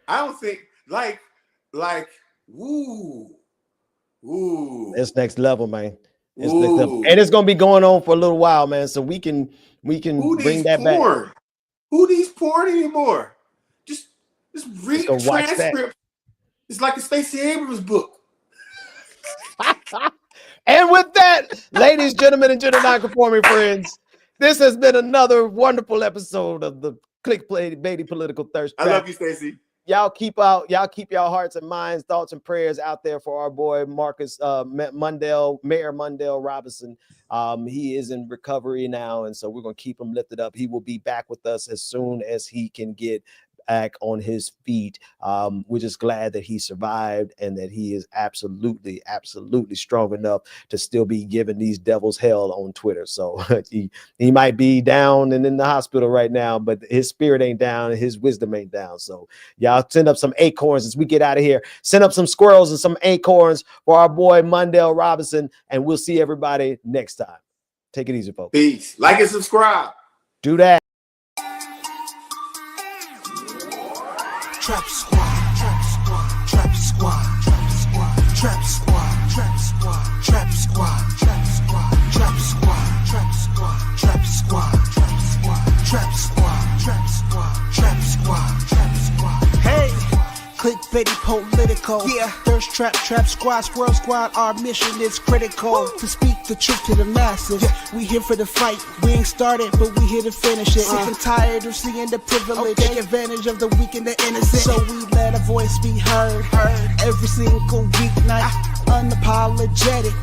don't think like woo. It's next level, man. It's next level. And it's gonna be going on for a little while, man. So we can bring that back. Who needs porn anymore? Just read the transcript. It's like a Stacey Abrams book. And with that, ladies, gentlemen, and gender non-conforming friends, this has been another wonderful episode of the Clickbaity Political Thirst Trap. I love you, Stacey. Y'all keep y'all hearts and minds, thoughts and prayers out there for our boy Marcus Mayor Mondale Robinson. He is in recovery now, and so we're gonna keep him lifted up. He will be back with us as soon as he can get back on his feet. We're just glad that he survived and that he is absolutely strong enough to still be giving these devils hell on Twitter. So he might be down and in the hospital right now, but his spirit ain't down and his wisdom ain't down. So y'all send up some acorns as we get out of here. Send up some squirrels and some acorns for our boy MONDALE Robinson, and we'll see everybody next time. Take it easy, folks. Peace. Like and subscribe. Do that. Trap squad, trap squad, trap squad, trap squad, trap squad, trap squad, trap squad, trap squad, trap squad, trap squad, trap squad, trap squad, trap squad, trap squad, trap squad, trap squad. Hey, clickbaity political. Yeah, thirst trap, trap squad, squirrel squad. Our mission is critical to speak the truth to the masses. We here for the fight. We ain't started, but we here to finish it. Sick and tired of seeing the privilege. Take advantage of the weak and the innocent. So we let our voice be heard. Every single weeknight. Unapologetic.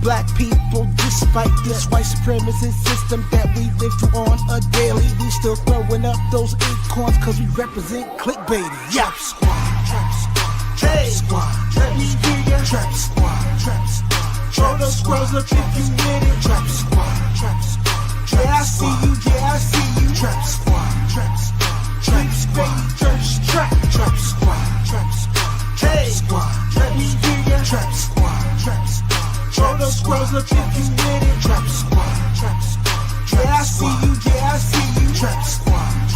Black people, despite this white supremacist system that we live through on a daily, we still throwing up those acorns cause we represent clickbaity. Trap squad, trap squad, trap squad, let me hear ya. Trap squad, trap squad, throw those squirrels up if you with it. Trap squad, trap squad, yeah I see you, yeah I see you. Trap squad, trap squad, trap squad, thirst trap, trap squad, trap squad, trap squad, let me hear ya. Trap squad, trap squad, throw those squirrels up if you with it. Trap squad, yeah I see you, yeah I see you. Trap squad.